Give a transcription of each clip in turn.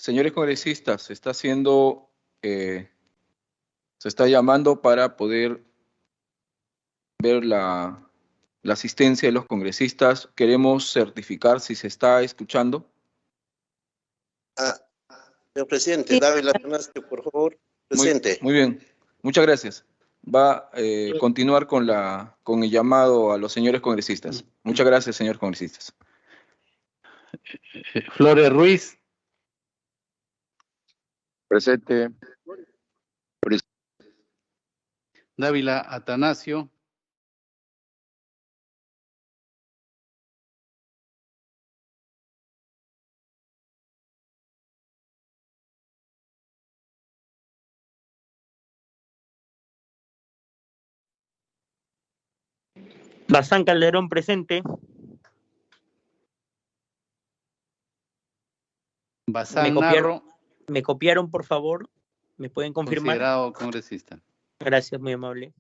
Señores congresistas, eh, se está llamando para poder ver la asistencia de los congresistas. Queremos certificar si se está escuchando. Ah, señor presidente, Dávila Atanasio, por favor, presente. Muy bien, muchas gracias. Va a continuar con el llamado a los señores congresistas. Muchas gracias, señores congresistas. Flores Ruiz. Presente. Dávila Atanasio. Bazán Calderón presente. Bazán Narro. Me copiaron, por favor. ¿Me pueden confirmar? Considerado congresista. Gracias, muy amable.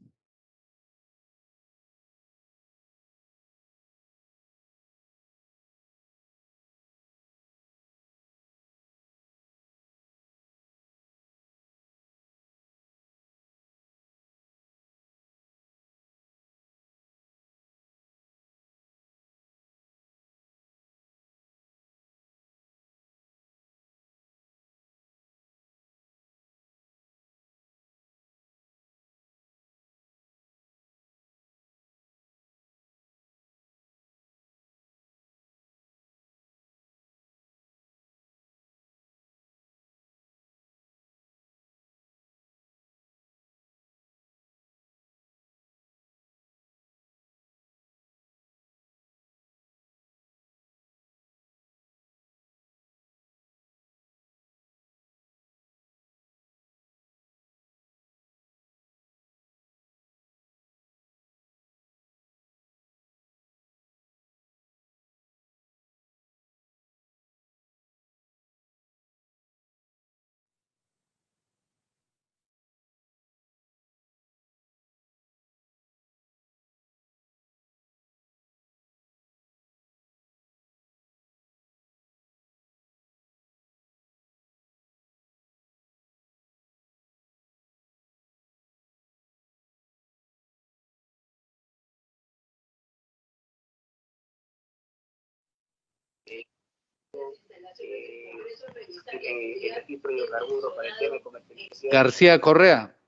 García Correa.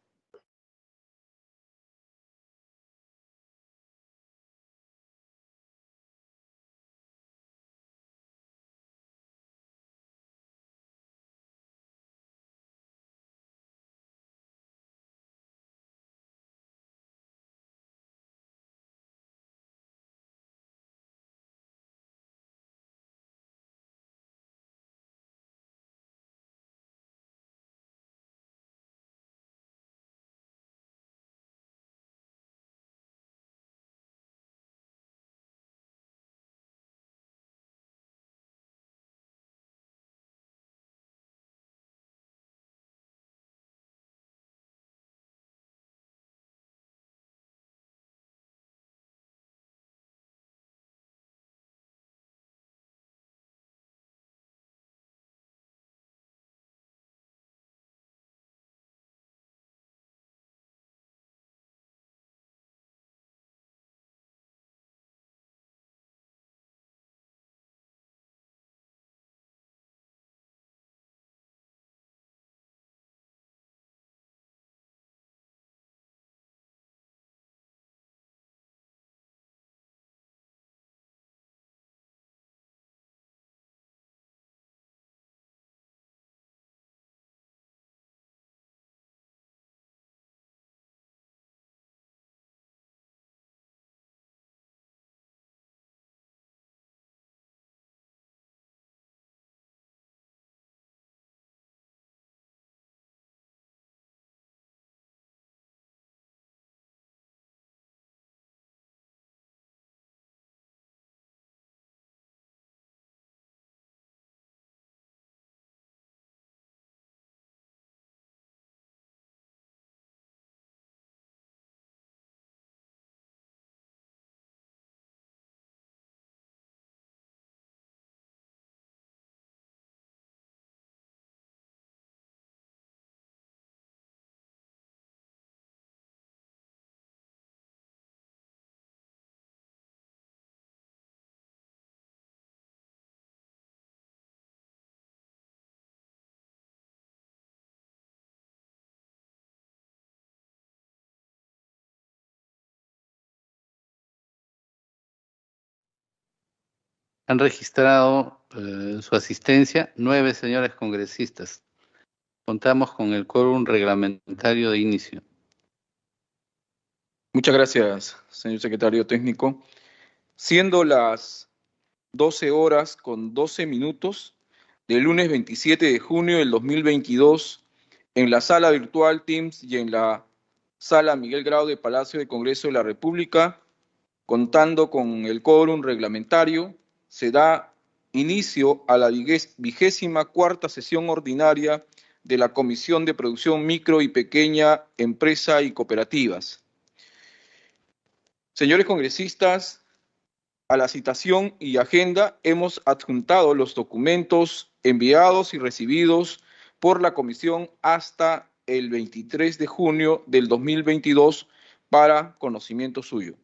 Han registrado su asistencia 9 señores congresistas. Contamos con el quórum reglamentario de inicio. Muchas gracias, señor secretario técnico. Siendo las 12 horas con 12 minutos del lunes 27 de junio del 2022, en la sala virtual Teams y en la sala Miguel Grau de Palacio de Congreso de la República, contando con el quórum reglamentario, se da inicio a la 24ª sesión ordinaria de la Comisión de Producción Micro y Pequeña Empresa y Cooperativas. Señores congresistas, a la citación y agenda hemos adjuntado los documentos enviados y recibidos por la Comisión hasta el 23 de junio del 2022 para conocimiento suyo.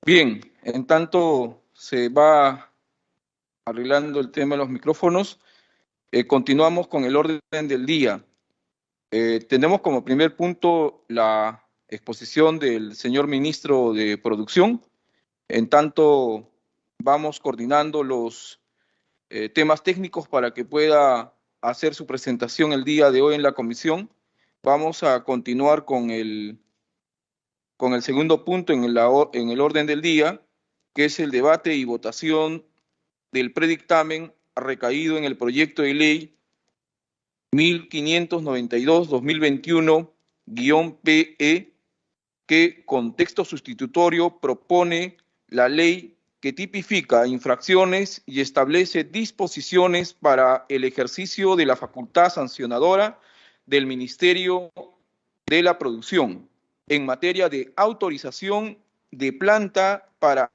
Bien, en tanto se va arreglando el tema de los micrófonos, continuamos con el orden del día. Tenemos como primer punto la exposición del señor ministro de Producción. En tanto, vamos coordinando los temas técnicos para que pueda hacer su presentación el día de hoy en la comisión. Vamos a continuar con el segundo punto en el orden del día, que es el debate y votación del predictamen recaído en el proyecto de ley 1592-2021-PE, que con texto sustitutorio propone la ley que tipifica infracciones y establece disposiciones para el ejercicio de la facultad sancionadora del Ministerio de la Producción en materia de autorización de planta para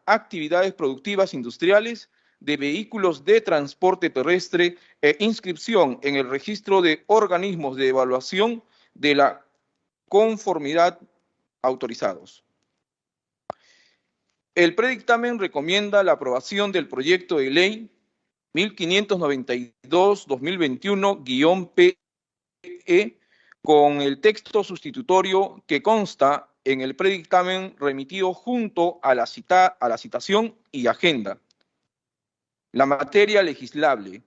actividades productivas industriales de vehículos de transporte terrestre e inscripción en el registro de organismos de evaluación de la conformidad autorizados. El predictamen recomienda la aprobación del proyecto de ley 1592-2021-PE con el texto sustitutorio que consta en el predictamen remitido junto a la citación y agenda. La materia legislable.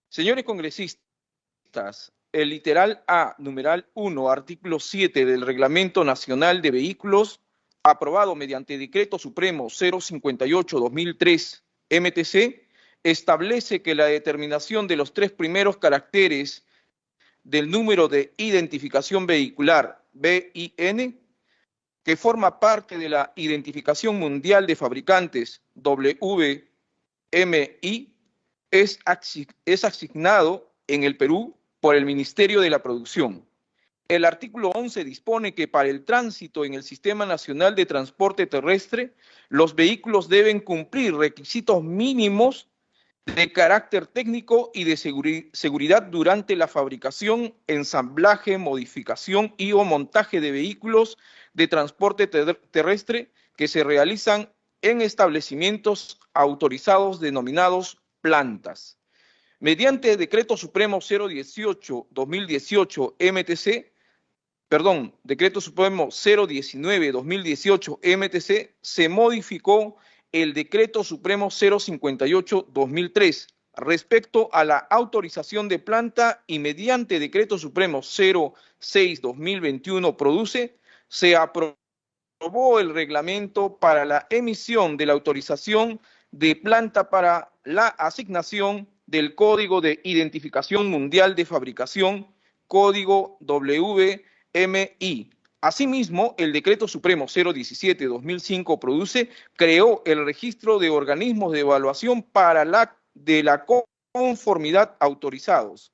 Señores congresistas, el literal A, numeral 1, artículo 7 del Reglamento Nacional de Vehículos, aprobado mediante Decreto Supremo 058-2003 MTC, establece que la determinación de los 3 primeros caracteres del número de identificación vehicular, BIN, que forma parte de la Identificación Mundial de Fabricantes, WMI, es asignado en el Perú por el Ministerio de la Producción. El artículo 11 dispone que para el tránsito en el Sistema Nacional de Transporte Terrestre, los vehículos deben cumplir requisitos mínimos de carácter técnico y de seguridad durante la fabricación, ensamblaje, modificación y o montaje de vehículos de transporte terrestre que se realizan en establecimientos autorizados denominados plantas. Mediante Decreto Supremo 018-2018 MTC, Decreto Supremo 019-2018 MTC, se modificó el Decreto Supremo 058-2003 respecto a la autorización de planta y mediante Decreto Supremo 06-2021 produce, se aprobó el reglamento para la emisión de la autorización de planta para la asignación del Código de Identificación Mundial de Fabricación, Código WMI. Asimismo, el Decreto Supremo 017-2005 creó el registro de organismos de evaluación de la conformidad autorizados,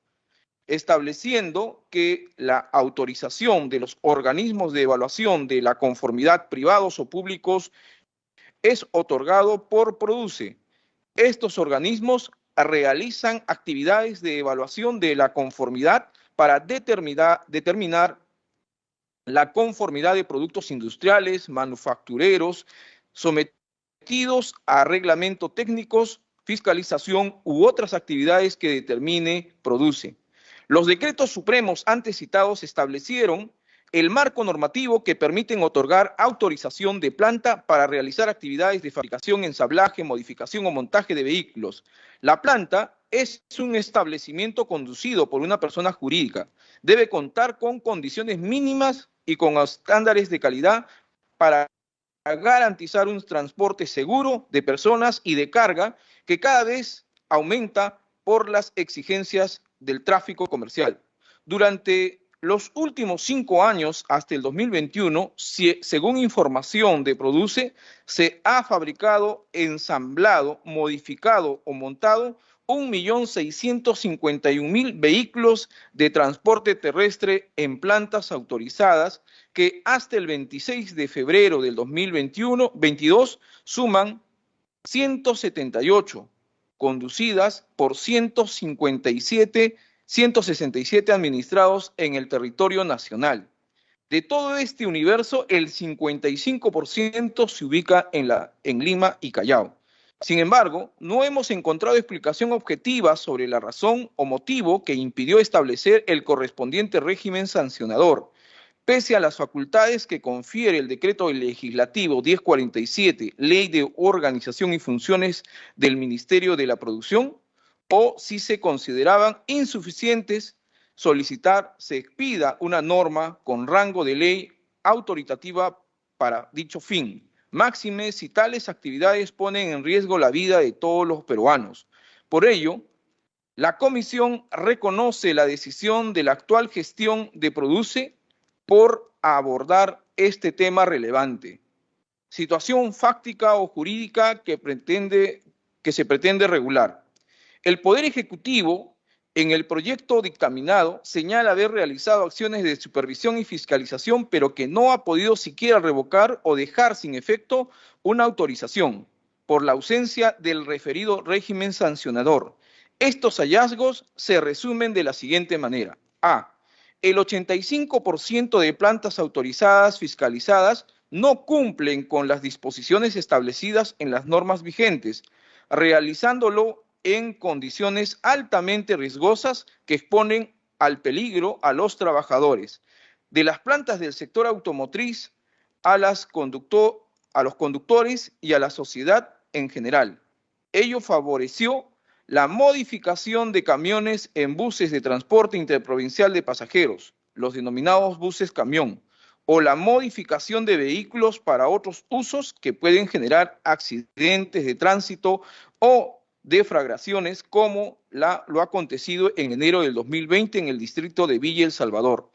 estableciendo que la autorización de los organismos de evaluación de la conformidad privados o públicos es otorgado por PRODUCE. Estos organismos realizan actividades de evaluación de la conformidad para determinar la conformidad de productos industriales, manufactureros, sometidos a reglamentos técnicos, fiscalización u otras actividades que determine PRODUCE. Los decretos supremos antes citados establecieron el marco normativo que permiten otorgar autorización de planta para realizar actividades de fabricación, ensamblaje, modificación o montaje de vehículos. La planta es un establecimiento conducido por una persona jurídica. Debe contar con condiciones mínimas y con estándares de calidad para garantizar un transporte seguro de personas y de carga que cada vez aumenta por las exigencias del tráfico comercial. Durante los últimos 5 años, hasta el 2021, según información de PRODUCE, se ha fabricado, ensamblado, modificado o montado 1.651.000 vehículos de transporte terrestre en plantas autorizadas que hasta el 26 de febrero del 2022 suman 178, conducidas por 167 administrados en el territorio nacional. De todo este universo, el 55% se ubica en Lima y Callao. Sin embargo, no hemos encontrado explicación objetiva sobre la razón o motivo que impidió establecer el correspondiente régimen sancionador, pese a las facultades que confiere el Decreto Legislativo 1047, Ley de Organización y Funciones del Ministerio de la Producción, o si se consideraban insuficientes, se expida una norma con rango de ley autoritativa para dicho fin. Máxime si tales actividades ponen en riesgo la vida de todos los peruanos. Por ello, la Comisión reconoce la decisión de la actual gestión de PRODUCE por abordar este tema relevante. Situación fáctica o jurídica que se pretende regular. El Poder Ejecutivo, en el proyecto dictaminado, señala haber realizado acciones de supervisión y fiscalización, pero que no ha podido siquiera revocar o dejar sin efecto una autorización por la ausencia del referido régimen sancionador. Estos hallazgos se resumen de la siguiente manera. A. El 85% de plantas autorizadas fiscalizadas no cumplen con las disposiciones establecidas en las normas vigentes, realizándolo en condiciones altamente riesgosas que exponen al peligro a los trabajadores de las plantas del sector automotriz, a los conductores y a la sociedad en general. Ello favoreció la modificación de camiones en buses de transporte interprovincial de pasajeros, los denominados buses camión, o la modificación de vehículos para otros usos que pueden generar accidentes de tránsito o deflagraciones, como lo acontecido en enero del 2020 en el distrito de Villa El Salvador.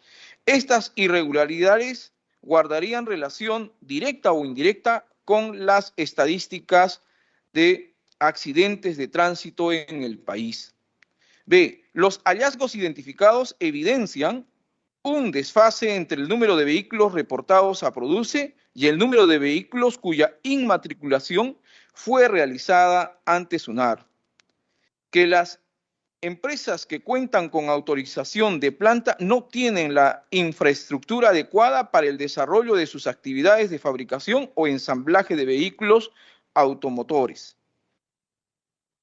Estas irregularidades guardarían relación directa o indirecta con las estadísticas de accidentes de tránsito en el país. B. Los hallazgos identificados evidencian un desfase entre el número de vehículos reportados a Produce y el número de vehículos cuya inmatriculación fue realizada ante SUNAR. Que las empresas que cuentan con autorización de planta no tienen la infraestructura adecuada para el desarrollo de sus actividades de fabricación o ensamblaje de vehículos automotores.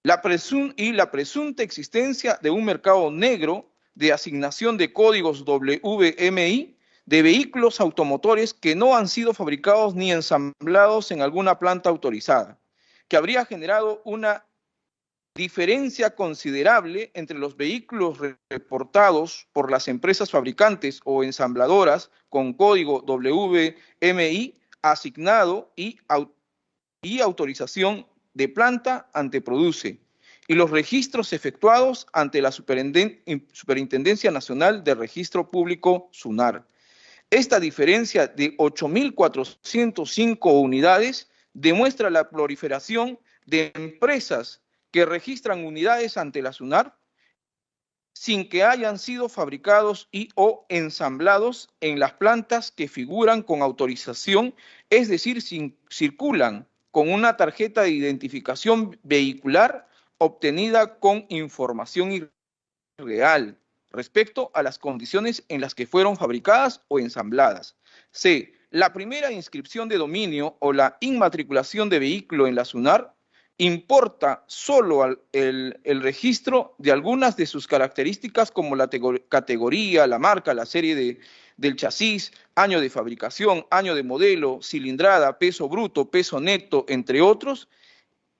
La presunta existencia de un mercado negro de asignación de códigos WMI de vehículos automotores que no han sido fabricados ni ensamblados en alguna planta autorizada, que habría generado una diferencia considerable entre los vehículos reportados por las empresas fabricantes o ensambladoras con código WMI asignado y autorización de planta ante Produce, y los registros efectuados ante la Superintendencia Nacional de Registro Público, SUNAR. Esta diferencia de 8.405 unidades demuestra la proliferación de empresas que registran unidades ante la SUNAR sin que hayan sido fabricados o ensamblados en las plantas que figuran con autorización, es decir, circulan con una tarjeta de identificación vehicular obtenida con información irreal respecto a las condiciones en las que fueron fabricadas o ensambladas. C. La primera inscripción de dominio o la inmatriculación de vehículo en la SUNAR importa solo el registro de algunas de sus características como la categoría, la marca, la serie del chasis, año de fabricación, año de modelo, cilindrada, peso bruto, peso neto, entre otros,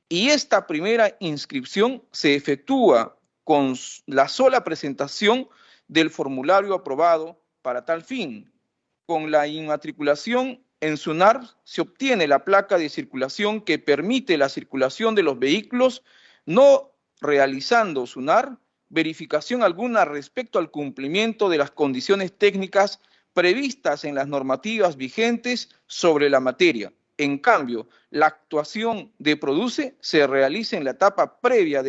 y esta primera inscripción se efectúa con la sola presentación del formulario aprobado para tal fin. Con la inmatriculación en SUNAR se obtiene la placa de circulación que permite la circulación de los vehículos, no realizando SUNAR verificación alguna respecto al cumplimiento de las condiciones técnicas previstas en las normativas vigentes sobre la materia. En cambio, la actuación de Produce se realiza en la etapa previa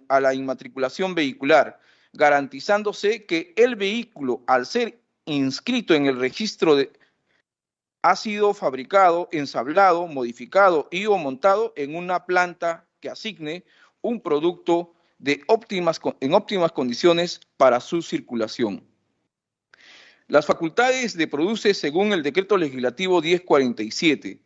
a la inmatriculación vehicular, garantizándose que el vehículo, al ser inscrito en el registro ha sido fabricado, ensamblado, modificado y o montado en una planta que asigne un producto en óptimas condiciones para su circulación. Las facultades de Produce según el Decreto Legislativo 1047.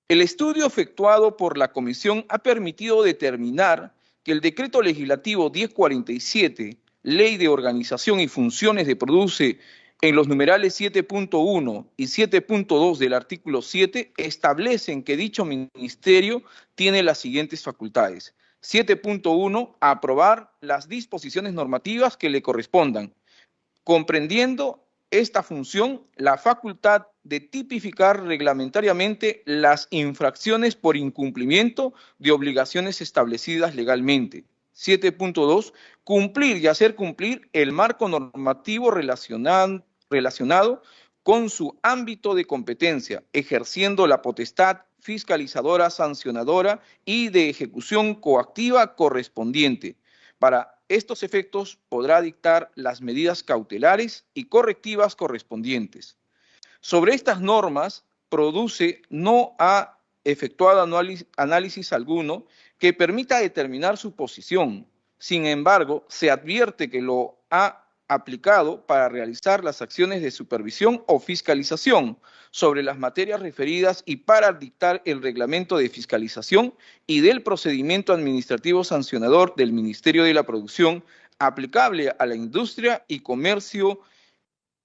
El estudio efectuado por la Comisión ha permitido determinar que el Decreto Legislativo 1047, Ley de Organización y Funciones de Produce, en los numerales 7.1 y 7.2 del artículo 7, establecen que dicho ministerio tiene las siguientes facultades. 7.1. Aprobar las disposiciones normativas que le correspondan, comprendiendo esta función la facultad de tipificar reglamentariamente las infracciones por incumplimiento de obligaciones establecidas legalmente. 7.2. Cumplir y hacer cumplir el marco normativo relacionado con su ámbito de competencia, ejerciendo la potestad fiscalizadora, sancionadora y de ejecución coactiva correspondiente. Para estos efectos podrá dictar las medidas cautelares y correctivas correspondientes. Sobre estas normas, Produce no ha efectuado análisis alguno que permita determinar su posición. Sin embargo, se advierte que lo ha aplicado para realizar las acciones de supervisión o fiscalización sobre las materias referidas y para dictar el reglamento de fiscalización y del procedimiento administrativo sancionador del Ministerio de la Producción aplicable a la industria y comercio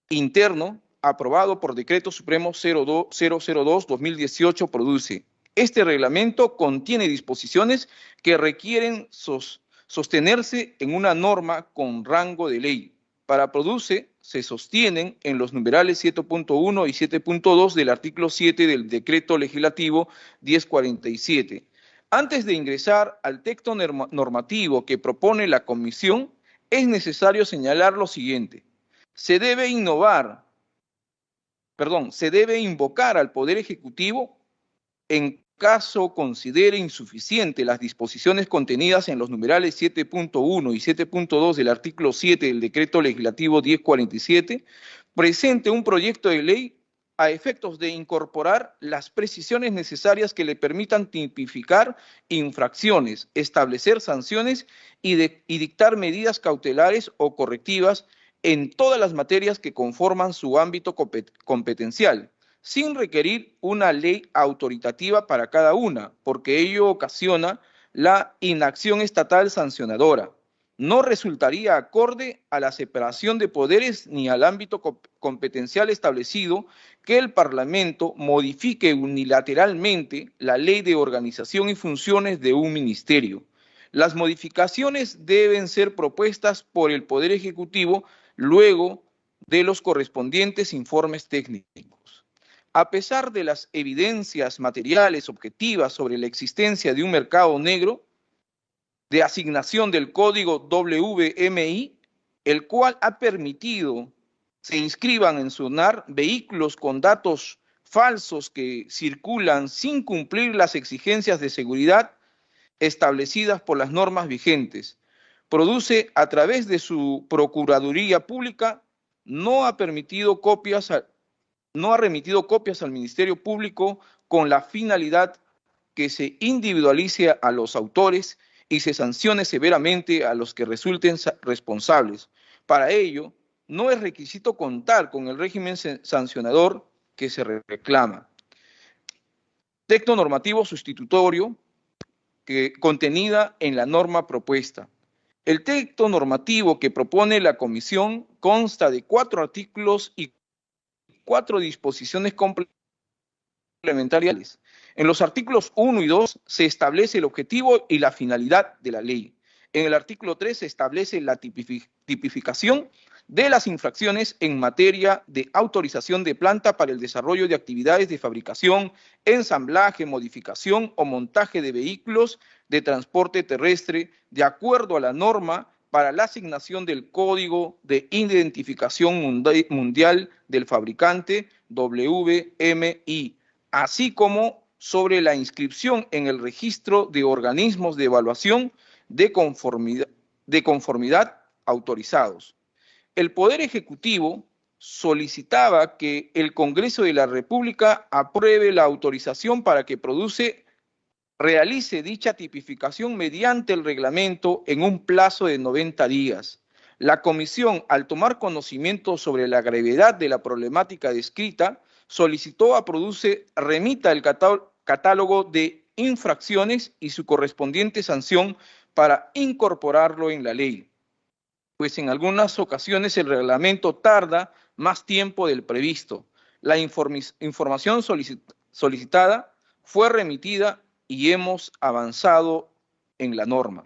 interno, aprobado por Decreto Supremo 002-2018, produce. Este reglamento contiene disposiciones que requieren sostenerse en una norma con rango de ley. Para produce, se sostienen en los numerales 7.1 y 7.2 del artículo 7 del Decreto Legislativo 1047. Antes de ingresar al texto normativo que propone la Comisión, es necesario señalar lo siguiente. Se debe invocar al Poder Ejecutivo en caso considere insuficiente las disposiciones contenidas en los numerales 7.1 y 7.2 del artículo 7 del Decreto Legislativo 1047, presente un proyecto de ley a efectos de incorporar las precisiones necesarias que le permitan tipificar infracciones, establecer sanciones y dictar medidas cautelares o correctivas en todas las materias que conforman su ámbito competencial, sin requerir una ley autoritativa para cada una, porque ello ocasiona la inacción estatal sancionadora. No resultaría acorde a la separación de poderes ni al ámbito competencial establecido que el Parlamento modifique unilateralmente la ley de organización y funciones de un ministerio. Las modificaciones deben ser propuestas por el Poder Ejecutivo luego de los correspondientes informes técnicos. A pesar de las evidencias materiales objetivas sobre la existencia de un mercado negro de asignación del código WMI, el cual ha permitido se inscriban en SUNAR vehículos con datos falsos que circulan sin cumplir las exigencias de seguridad establecidas por las normas vigentes. Produce a través de su Procuraduría Pública, no ha remitido copias al Ministerio Público con la finalidad que se individualice a los autores y se sancione severamente a los que resulten responsables. Para ello, no es requisito contar con el régimen sancionador que se reclama. Texto normativo sustitutorio contenida en la norma propuesta. El texto normativo que propone la Comisión consta de 4 artículos y 4 disposiciones complementarias. En los artículos 1 y 2 se establece el objetivo y la finalidad de la ley. En el artículo 3 se establece la tipificación de las infracciones en materia de autorización de planta para el desarrollo de actividades de fabricación, ensamblaje, modificación o montaje de vehículos de transporte terrestre, de acuerdo a la norma para la asignación del Código de Identificación Mundial del Fabricante, WMI, así como sobre la inscripción en el registro de organismos de evaluación de conformidad autorizados. El Poder Ejecutivo solicitaba que el Congreso de la República apruebe la autorización para que realice dicha tipificación mediante el reglamento en un plazo de 90 días. La Comisión, al tomar conocimiento sobre la gravedad de la problemática descrita, solicitó a Produce remita el catálogo de infracciones y su correspondiente sanción para incorporarlo en la ley, pues en algunas ocasiones el reglamento tarda más tiempo del previsto. La información solicitada fue remitida y hemos avanzado en la norma.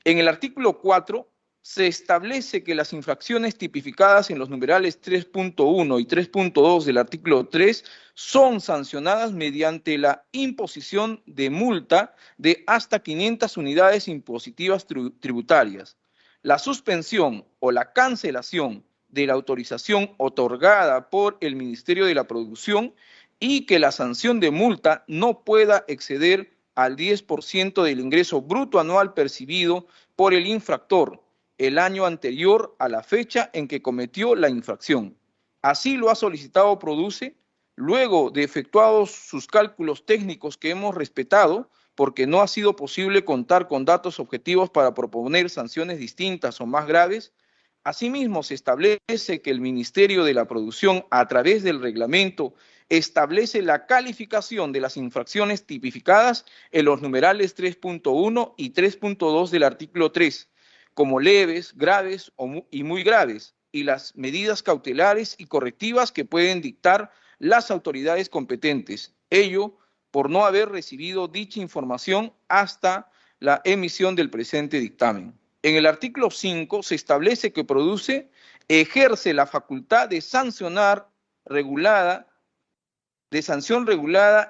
En el artículo 4 se establece que las infracciones tipificadas en los numerales 3.1 y 3.2 del artículo 3 son sancionadas mediante la imposición de multa de hasta 500 unidades impositivas tributarias. La suspensión o la cancelación de la autorización otorgada por el Ministerio de la Producción y que la sanción de multa no pueda exceder al 10% del ingreso bruto anual percibido por el infractor el año anterior a la fecha en que cometió la infracción. Así lo ha solicitado Produce, luego de efectuados sus cálculos técnicos que hemos respetado, porque no ha sido posible contar con datos objetivos para proponer sanciones distintas o más graves. Asimismo, se establece que el Ministerio de la Producción, a través del reglamento, establece la calificación de las infracciones tipificadas en los numerales 3.1 y 3.2 del artículo 3, como leves, graves y muy graves, y las medidas cautelares y correctivas que pueden dictar las autoridades competentes. Ello por no haber recibido dicha información hasta la emisión del presente dictamen. En el artículo 5 se establece que ejerce la facultad de sanción regulada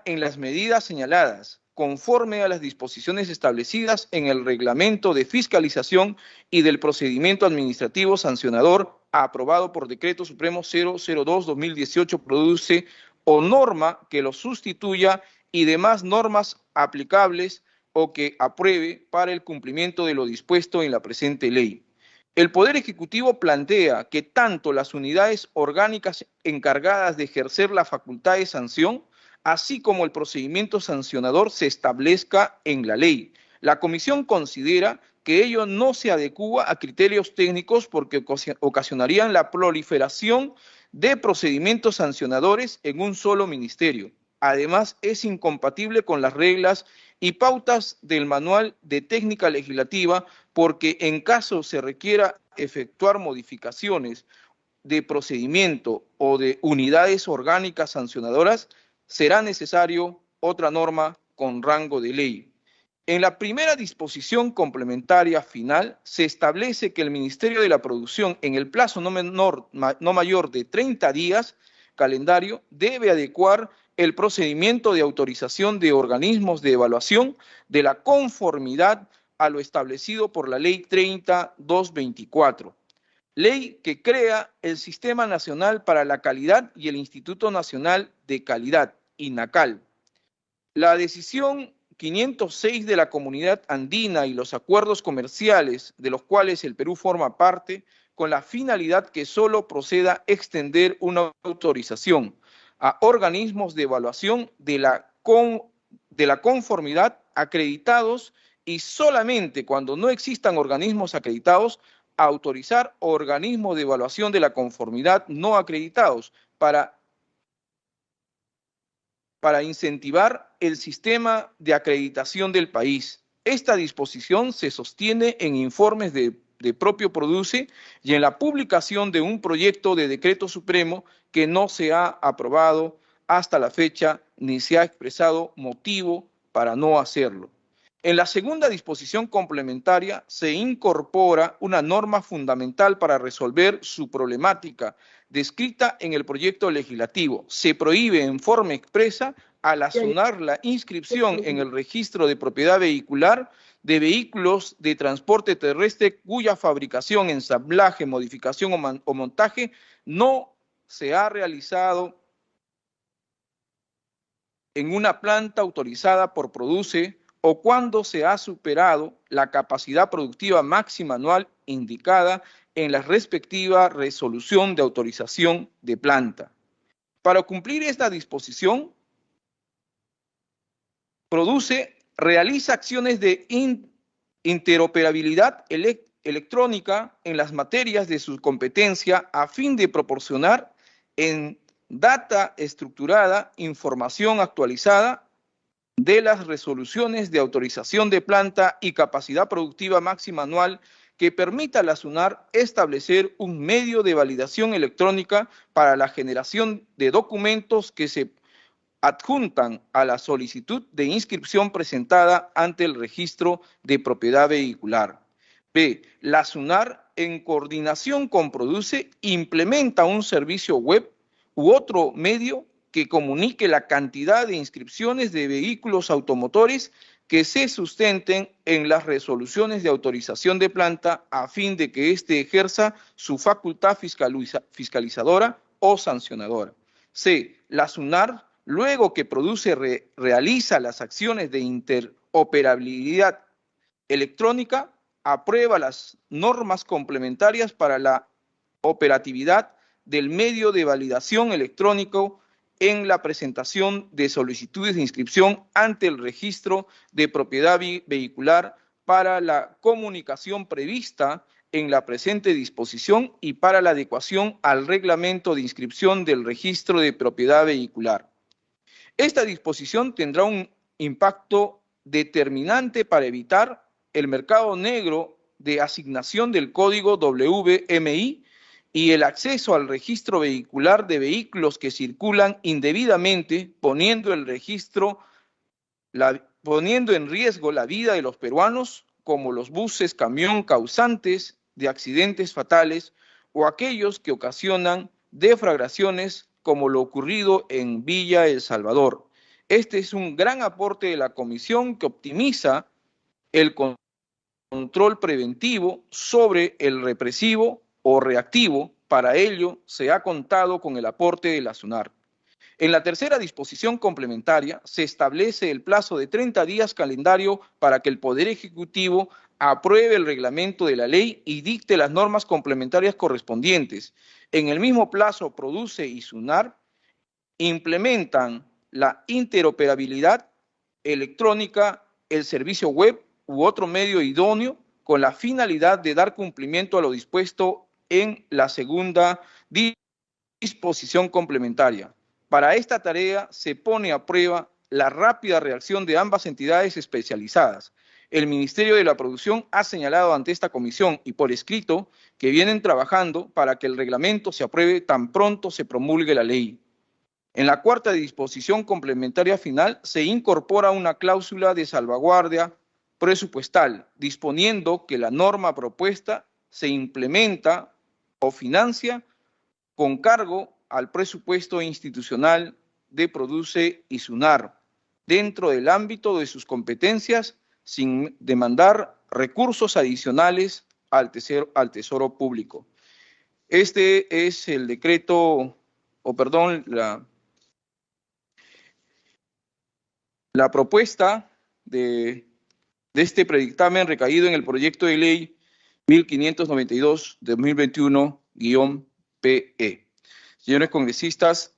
en las medidas señaladas, conforme a las disposiciones establecidas en el Reglamento de Fiscalización y del Procedimiento Administrativo Sancionador, aprobado por Decreto Supremo 002-2018, produce o norma que lo sustituya y demás normas aplicables o que apruebe para el cumplimiento de lo dispuesto en la presente ley. El Poder Ejecutivo plantea que tanto las unidades orgánicas encargadas de ejercer la facultad de sanción, así como el procedimiento sancionador, se establezca en la ley. La Comisión considera que ello no se adecúa a criterios técnicos porque ocasionarían la proliferación de procedimientos sancionadores en un solo ministerio. Además, es incompatible con las reglas y pautas del Manual de Técnica Legislativa porque en caso se requiera efectuar modificaciones de procedimiento o de unidades orgánicas sancionadoras, será necesario otra norma con rango de ley. En la primera disposición complementaria final se establece que el Ministerio de la Producción, en el plazo no mayor de 30 días calendario, debe adecuar el procedimiento de autorización de organismos de evaluación de la conformidad a lo establecido por la Ley 30-224, ley que crea el Sistema Nacional para la Calidad y el Instituto Nacional de Calidad, INACAL. La decisión 506 de la Comunidad Andina y los acuerdos comerciales de los cuales el Perú forma parte, con la finalidad que solo proceda extender una autorización a organismos de evaluación de la conformidad acreditados y solamente cuando no existan organismos acreditados, autorizar organismos de evaluación de la conformidad no acreditados para incentivar el sistema de acreditación del país. Esta disposición se sostiene en informes de propio Produce y en la publicación de un proyecto de decreto supremo que no se ha aprobado hasta la fecha ni se ha expresado motivo para no hacerlo. En la segunda disposición complementaria se incorpora una norma fundamental para resolver su problemática descrita en el proyecto legislativo. Se prohíbe en forma expresa al azonar la inscripción en el registro de propiedad vehicular de vehículos de transporte terrestre cuya fabricación, ensamblaje, modificación o montaje no se ha realizado en una planta autorizada por Produce o cuando se ha superado la capacidad productiva máxima anual indicada en la respectiva resolución de autorización de planta. Para cumplir esta disposición, Produce realiza acciones de interoperabilidad electrónica en las materias de su competencia a fin de proporcionar en data estructurada información actualizada de las resoluciones de autorización de planta y capacidad productiva máxima anual que permita a la SUNAR establecer un medio de validación electrónica para la generación de documentos que se adjuntan a la solicitud de inscripción presentada ante el registro de propiedad vehicular. B. La SUNAR, en coordinación con Produce, implementa un servicio web u otro medio que comunique la cantidad de inscripciones de vehículos automotores que se sustenten en las resoluciones de autorización de planta a fin de que éste ejerza su facultad fiscalizadora o sancionadora. C. La SUNAR, luego que Produce realiza las acciones de interoperabilidad electrónica, aprueba las normas complementarias para la operatividad del medio de validación electrónico en la presentación de solicitudes de inscripción ante el registro de propiedad vehicular para la comunicación prevista en la presente disposición y para la adecuación al reglamento de inscripción del registro de propiedad vehicular. Esta disposición tendrá un impacto determinante para evitar el mercado negro de asignación del código WMI y el acceso al registro vehicular de vehículos que circulan indebidamente, poniendo en riesgo la vida de los peruanos, como los buses camión causantes de accidentes fatales o aquellos que ocasionan deflagraciones, como lo ocurrido en Villa El Salvador. Este es un gran aporte de la Comisión que optimiza el control preventivo sobre el represivo o reactivo. Para ello se ha contado con el aporte de la SUNAR. En la tercera disposición complementaria se establece el plazo de 30 días calendario para que el Poder Ejecutivo apruebe el reglamento de la ley y dicte las normas complementarias correspondientes. En el mismo plazo, Produce y SUNAR implementan la interoperabilidad electrónica, el servicio web u otro medio idóneo con la finalidad de dar cumplimiento a lo dispuesto en la segunda disposición complementaria. Para esta tarea se pone a prueba la rápida reacción de ambas entidades especializadas. El Ministerio de la Producción ha señalado ante esta comisión y por escrito que vienen trabajando para que el reglamento se apruebe tan pronto se promulgue la ley. En la cuarta disposición complementaria final se incorpora una cláusula de salvaguardia presupuestal, disponiendo que la norma propuesta se implementa o financia con cargo al presupuesto institucional de Produce y SUNAR, dentro del ámbito de sus competencias, sin demandar recursos adicionales al Tesoro Público. Este es el decreto, la propuesta de este predictamen recaído en el proyecto de ley 1592 de 2021-PE. Señores congresistas,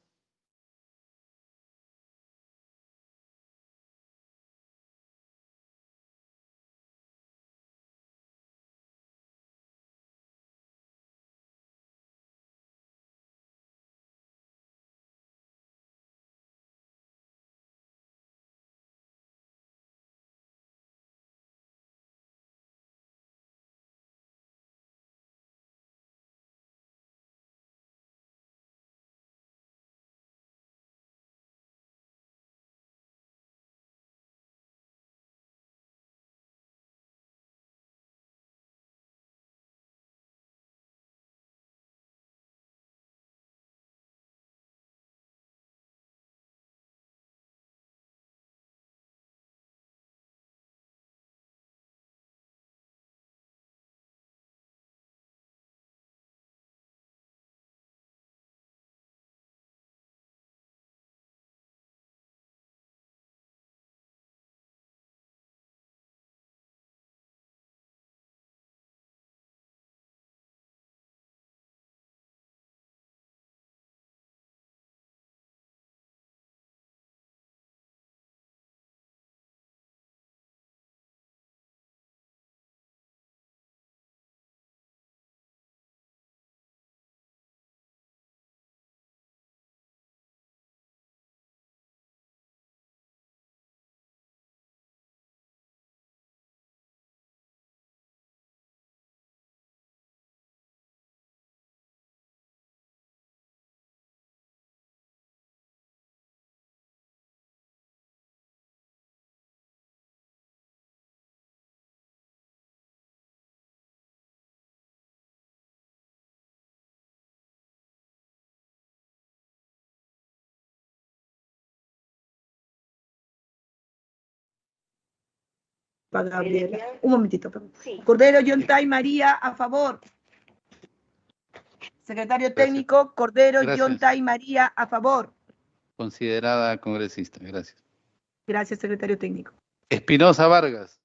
Gabriela. Un momentito, perdón. Sí. Cordero, Yontay, María, a favor. Secretario técnico, Cordero, Yontay, María, a favor. Considerada congresista, gracias. Gracias, secretario técnico. Espinosa Vargas.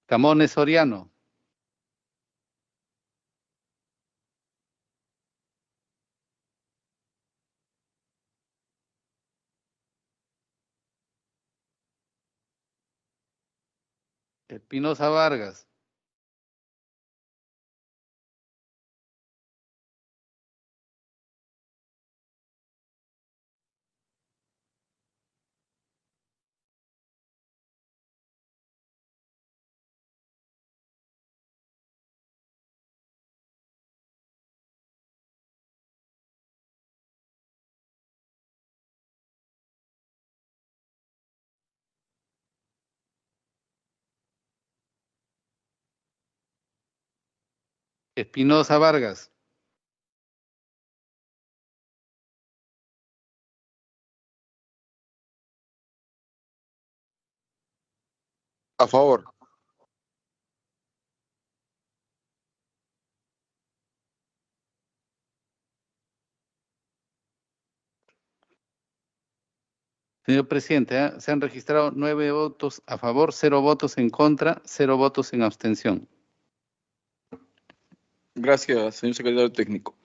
Camones Soriano. Espinosa Vargas. Espinosa Vargas. A favor. Señor presidente, se han registrado 9 votos a favor, 0 votos en contra, 0 votos en abstención. Gracias, señor secretario técnico.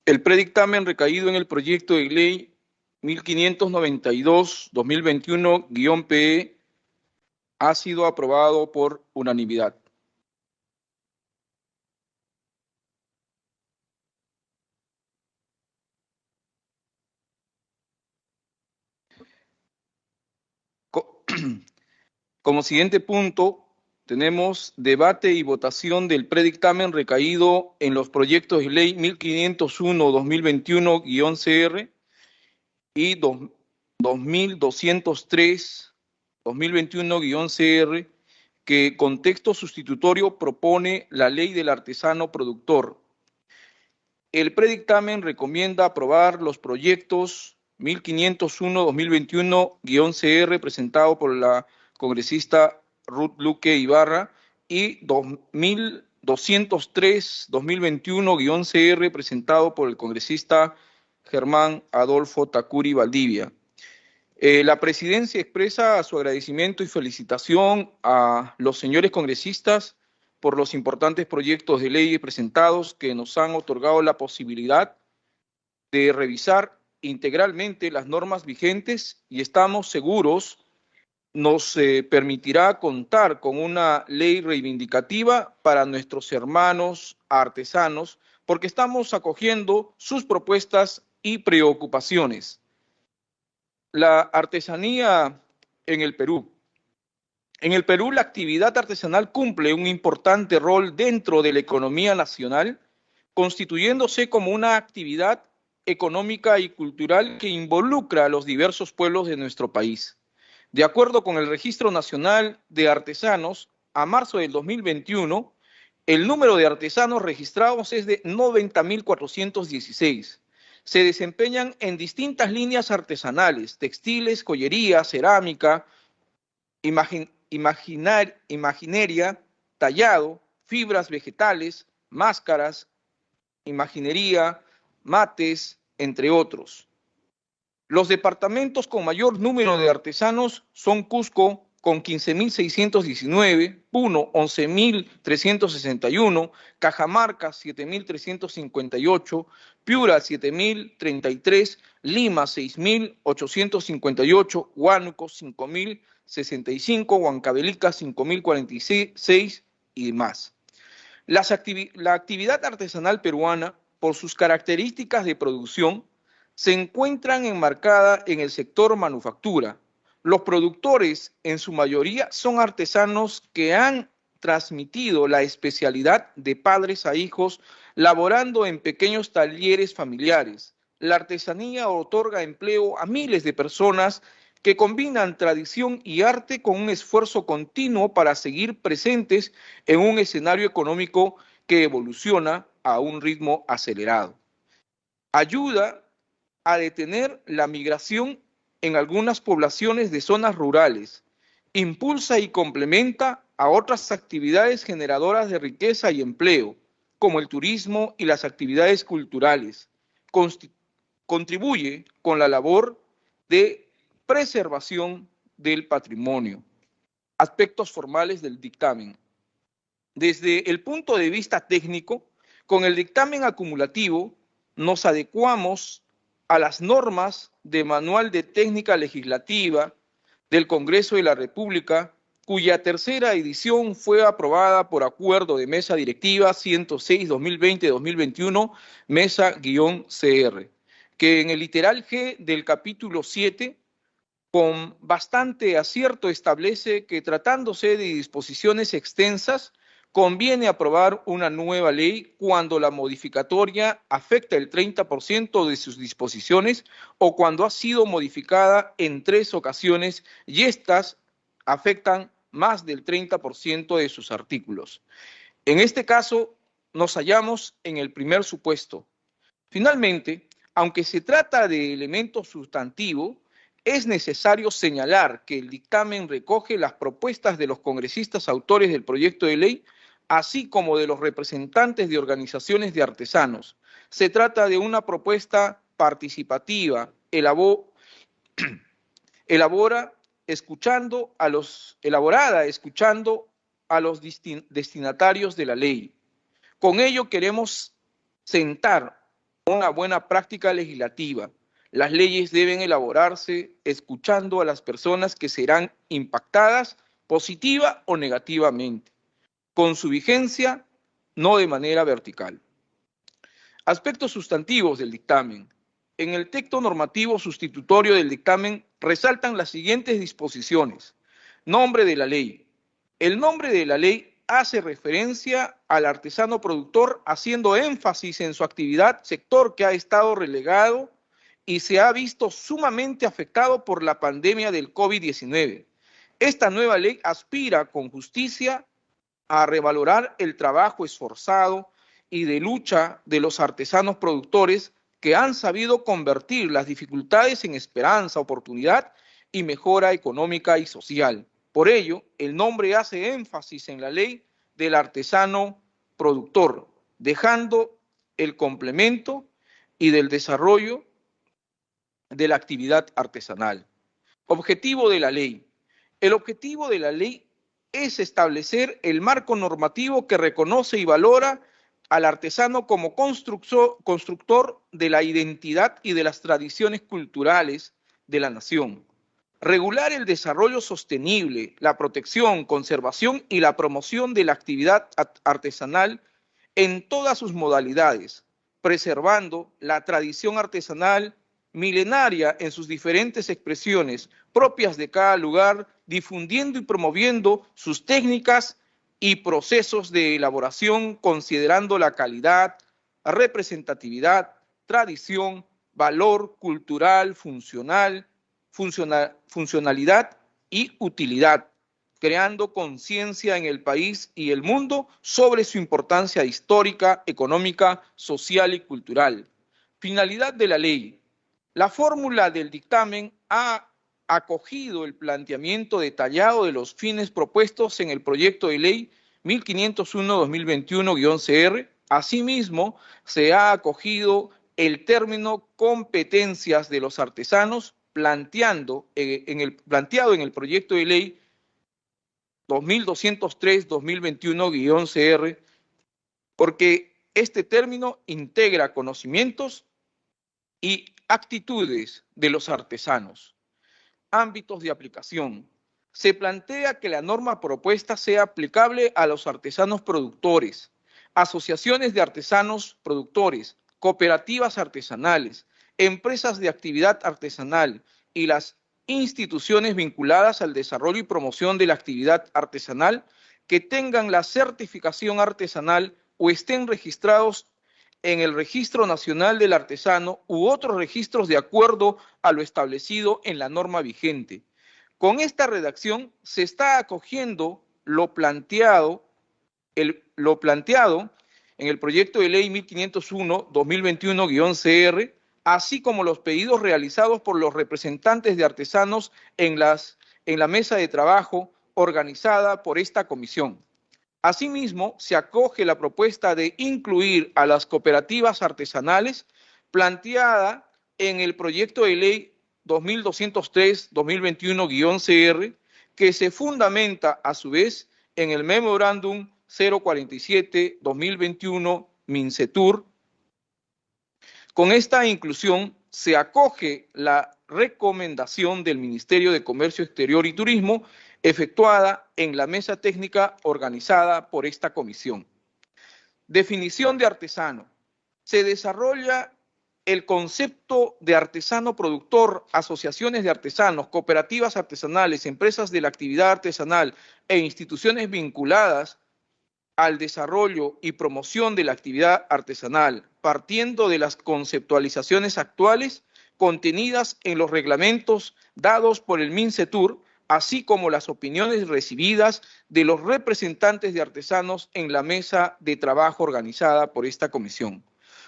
El predictamen recaído en el proyecto de ley 1592-2021-PE ha sido aprobado por unanimidad. Como siguiente punto, tenemos debate y votación del predictamen recaído en los proyectos de ley 1501-2021-CR y 2203-2021-CR, que con texto sustitutorio propone la ley del artesano productor. El predictamen recomienda aprobar los proyectos 1501-2021-CR presentado por la congresista Ruth Luque Ibarra y 2203-2021-CR presentado por el congresista Germán Adolfo Tacuri Valdivia. La presidencia expresa su agradecimiento y felicitación a los señores congresistas por los importantes proyectos de ley presentados que nos han otorgado la posibilidad de revisar integralmente las normas vigentes y estamos seguros nos permitirá contar con una ley reivindicativa para nuestros hermanos artesanos porque estamos acogiendo sus propuestas y preocupaciones. La artesanía en el Perú. En el Perú, la actividad artesanal cumple un importante rol dentro de la economía nacional, constituyéndose como una actividad económica y cultural que involucra a los diversos pueblos de nuestro país. De acuerdo con el Registro Nacional de Artesanos, a marzo del 2021, el número de artesanos registrados es de 90.416. Se desempeñan en distintas líneas artesanales, textiles, joyería, cerámica, imaginería, tallado, fibras vegetales, máscaras, imaginería, mates, entre otros. Los departamentos con mayor número de artesanos son Cusco, con 15.619, Puno, 11.361, Cajamarca, 7.358, Piura, 7.033, Lima, 6.858, Huánuco, 5.065, Huancavelica, 5.046 y más. La actividad artesanal peruana, por sus características de producción, se encuentran enmarcada en el sector manufactura. Los productores, en su mayoría, son artesanos que han transmitido la especialidad de padres a hijos, laborando en pequeños talleres familiares. La artesanía otorga empleo a miles de personas que combinan tradición y arte con un esfuerzo continuo para seguir presentes en un escenario económico que evoluciona a un ritmo acelerado. Ayuda a detener la migración en algunas poblaciones de zonas rurales, impulsa y complementa a otras actividades generadoras de riqueza y empleo, como el turismo y las actividades culturales, contribuye con la labor de preservación del patrimonio. aspectos formales del dictamen. Desde el punto de vista técnico, con el dictamen acumulativo nos adecuamos a las normas del Manual de Técnica Legislativa del Congreso de la República, cuya tercera edición fue aprobada por acuerdo de Mesa Directiva 106-2020-2021, Mesa-CR, que en el literal G del capítulo 7, con bastante acierto establece que tratándose de disposiciones extensas, conviene aprobar una nueva ley cuando la modificatoria afecta el 30% de sus disposiciones o cuando ha sido modificada en 3 ocasiones y estas afectan más del 30% de sus artículos. En este caso, nos hallamos en el primer supuesto. Finalmente, aunque se trata de elementos sustantivos, es necesario señalar que el dictamen recoge las propuestas de los congresistas autores del proyecto de ley, así como de los representantes de organizaciones de artesanos. Se trata de una propuesta participativa, elaborada escuchando a los destinatarios de la ley. Con ello queremos sentar una buena práctica legislativa. Las leyes deben elaborarse escuchando a las personas que serán impactadas positiva o negativamente, con su vigencia, no de manera vertical. Aspectos sustantivos del dictamen. En el texto normativo sustitutorio del dictamen resaltan las siguientes disposiciones. Nombre de la ley. El nombre de la ley hace referencia al artesano productor, haciendo énfasis en su actividad, sector que ha estado relegado y se ha visto sumamente afectado por la pandemia del COVID-19. Esta nueva ley aspira con justicia a revalorar el trabajo esforzado y de lucha de los artesanos productores que han sabido convertir las dificultades en esperanza, oportunidad y mejora económica y social. Por ello, el nombre hace énfasis en la ley del artesano productor, dejando el complemento y del desarrollo de la actividad artesanal. Objetivo de la ley. El objetivo de la ley es establecer el marco normativo que reconoce y valora al artesano como constructor de la identidad y de las tradiciones culturales de la nación. Regular el desarrollo sostenible, la protección, conservación y la promoción de la actividad artesanal en todas sus modalidades, preservando la tradición artesanal milenaria en sus diferentes expresiones propias de cada lugar, difundiendo y promoviendo sus técnicas y procesos de elaboración, considerando la calidad, representatividad, tradición, valor cultural, funcionalidad y utilidad, creando conciencia en el país y el mundo sobre su importancia histórica, económica, social y cultural. Finalidad de la ley. La fórmula del dictamen ha acogido el planteamiento detallado de los fines propuestos en el proyecto de ley 1501-2021-CR. Asimismo, se ha acogido el término competencias de los artesanos planteado en el proyecto de ley 2203-2021-CR, porque este término integra conocimientos y actitudes de los artesanos. Ámbitos de aplicación. Se plantea que la norma propuesta sea aplicable a los artesanos productores, asociaciones de artesanos productores, cooperativas artesanales, empresas de actividad artesanal y las instituciones vinculadas al desarrollo y promoción de la actividad artesanal que tengan la certificación artesanal o estén registrados en el Registro Nacional del Artesano u otros registros de acuerdo a lo establecido en la norma vigente. Con esta redacción se está acogiendo lo planteado en el proyecto de ley 1501-2021-CR, así como los pedidos realizados por los representantes de artesanos en la mesa de trabajo organizada por esta comisión. Asimismo, se acoge la propuesta de incluir a las cooperativas artesanales planteada en el proyecto de ley 2203-2021-CR, que se fundamenta a su vez en el Memorándum 047-2021 MINCETUR. Con esta inclusión se acoge la recomendación del Ministerio de Comercio Exterior y Turismo efectuada en la mesa técnica organizada por esta comisión. Definición de artesano. Se desarrolla el concepto de artesano productor, asociaciones de artesanos, cooperativas artesanales, empresas de la actividad artesanal e instituciones vinculadas al desarrollo y promoción de la actividad artesanal, partiendo de las conceptualizaciones actuales contenidas en los reglamentos dados por el MINCETUR, así como las opiniones recibidas de los representantes de artesanos en la mesa de trabajo organizada por esta comisión.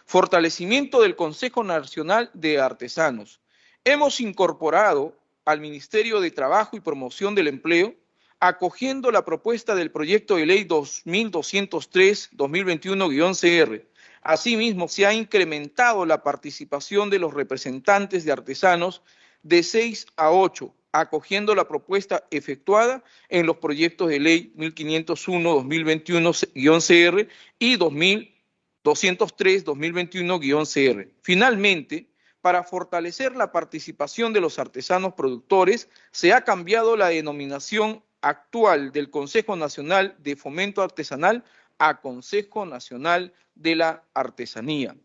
Fortalecimiento del Consejo Nacional de Artesanos. Hemos incorporado al Ministerio de Trabajo y Promoción del Empleo, acogiendo la propuesta del proyecto de ley 2203-2021-CR. Asimismo, se ha incrementado la participación de los representantes de artesanos de 6 a 8, acogiendo la propuesta efectuada en los proyectos de ley 1501-2021-CR y 2203-2021-CR. Finalmente, para fortalecer la participación de los artesanos productores, se ha cambiado la denominación actual del Consejo Nacional de Fomento Artesanal a Consejo Nacional de la Artesanía.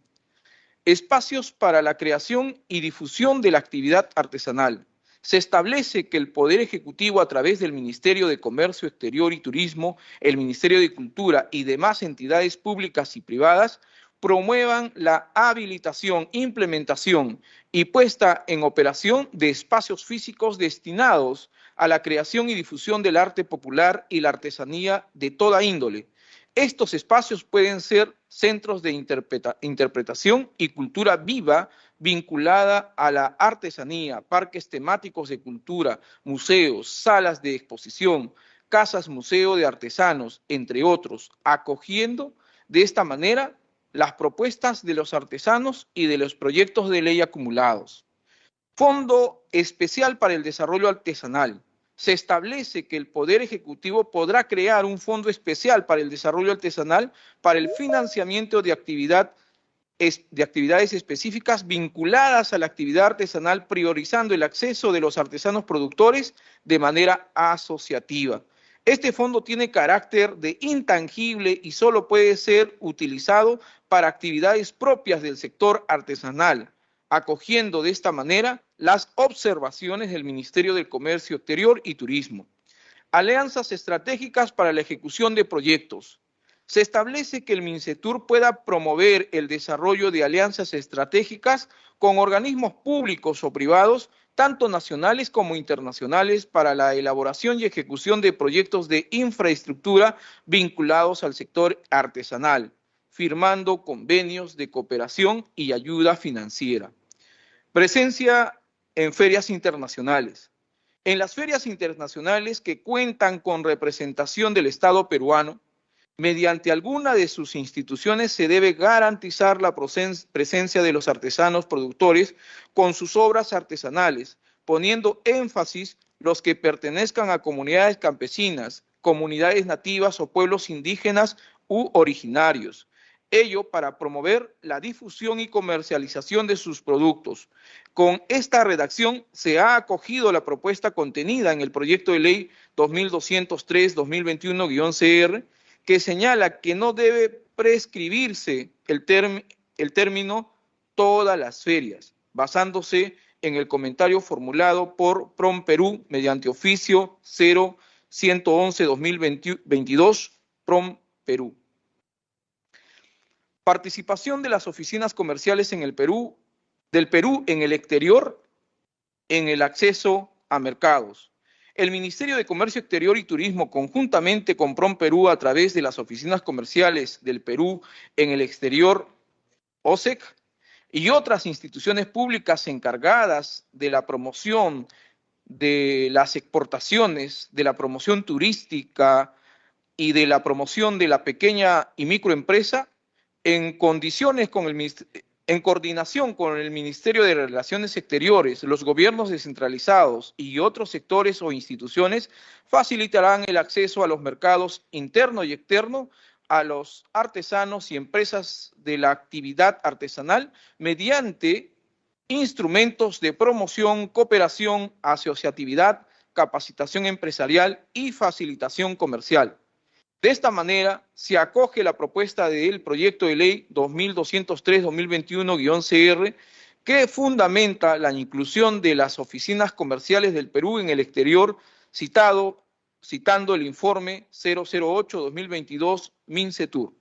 Espacios para la creación y difusión de la actividad artesanal. Se establece que el Poder Ejecutivo, a través del Ministerio de Comercio Exterior y Turismo, el Ministerio de Cultura y demás entidades públicas y privadas, promuevan la habilitación, implementación y puesta en operación de espacios físicos destinados a la creación y difusión del arte popular y la artesanía de toda índole. Estos espacios pueden ser centros de interpretación y cultura viva vinculada a la artesanía, parques temáticos de cultura, museos, salas de exposición, casas museo de artesanos, entre otros, acogiendo de esta manera las propuestas de los artesanos y de los proyectos de ley acumulados. Fondo Especial para el Desarrollo Artesanal. Se establece que el Poder Ejecutivo podrá crear un fondo especial para el desarrollo artesanal para el financiamiento de actividades específicas vinculadas a la actividad artesanal, priorizando el acceso de los artesanos productores de manera asociativa. Este fondo tiene carácter de intangible y solo puede ser utilizado para actividades propias del sector artesanal, acogiendo de esta manera las observaciones del Ministerio del Comercio Exterior y Turismo. Alianzas estratégicas para la ejecución de proyectos. Se establece que el MINCETUR pueda promover el desarrollo de alianzas estratégicas con organismos públicos o privados, tanto nacionales como internacionales, para la elaboración y ejecución de proyectos de infraestructura vinculados al sector artesanal, firmando convenios de cooperación y ayuda financiera. Presencia en ferias internacionales. En las ferias internacionales que cuentan con representación del Estado peruano, mediante alguna de sus instituciones se debe garantizar la presencia de los artesanos productores con sus obras artesanales, poniendo énfasis los que pertenezcan a comunidades campesinas, comunidades nativas o pueblos indígenas u originarios. Ello para promover la difusión y comercialización de sus productos. Con esta redacción se ha acogido la propuesta contenida en el proyecto de ley 2203-2021-CR, que señala que no debe prescribirse el término todas las ferias, basándose en el comentario formulado por PROM Perú mediante oficio 0111-2022 PROM Perú. Participación de las oficinas comerciales en el Perú, del Perú en el exterior, en el acceso a mercados. El Ministerio de Comercio Exterior y Turismo, conjuntamente con PROM Perú, a través de las oficinas comerciales del Perú en el exterior, OSEC, y otras instituciones públicas encargadas de la promoción de las exportaciones, de la promoción turística y de la promoción de la pequeña y microempresa, en condiciones con el en coordinación con el Ministerio de Relaciones Exteriores, los gobiernos descentralizados y otros sectores o instituciones, facilitarán el acceso a los mercados interno y externo a los artesanos y empresas de la actividad artesanal mediante instrumentos de promoción, cooperación, asociatividad, capacitación empresarial y facilitación comercial. De esta manera, se acoge la propuesta del proyecto de ley 2203-2021-CR que fundamenta la inclusión de las oficinas comerciales del Perú en el exterior, citando el informe 008-2022 MINCETUR.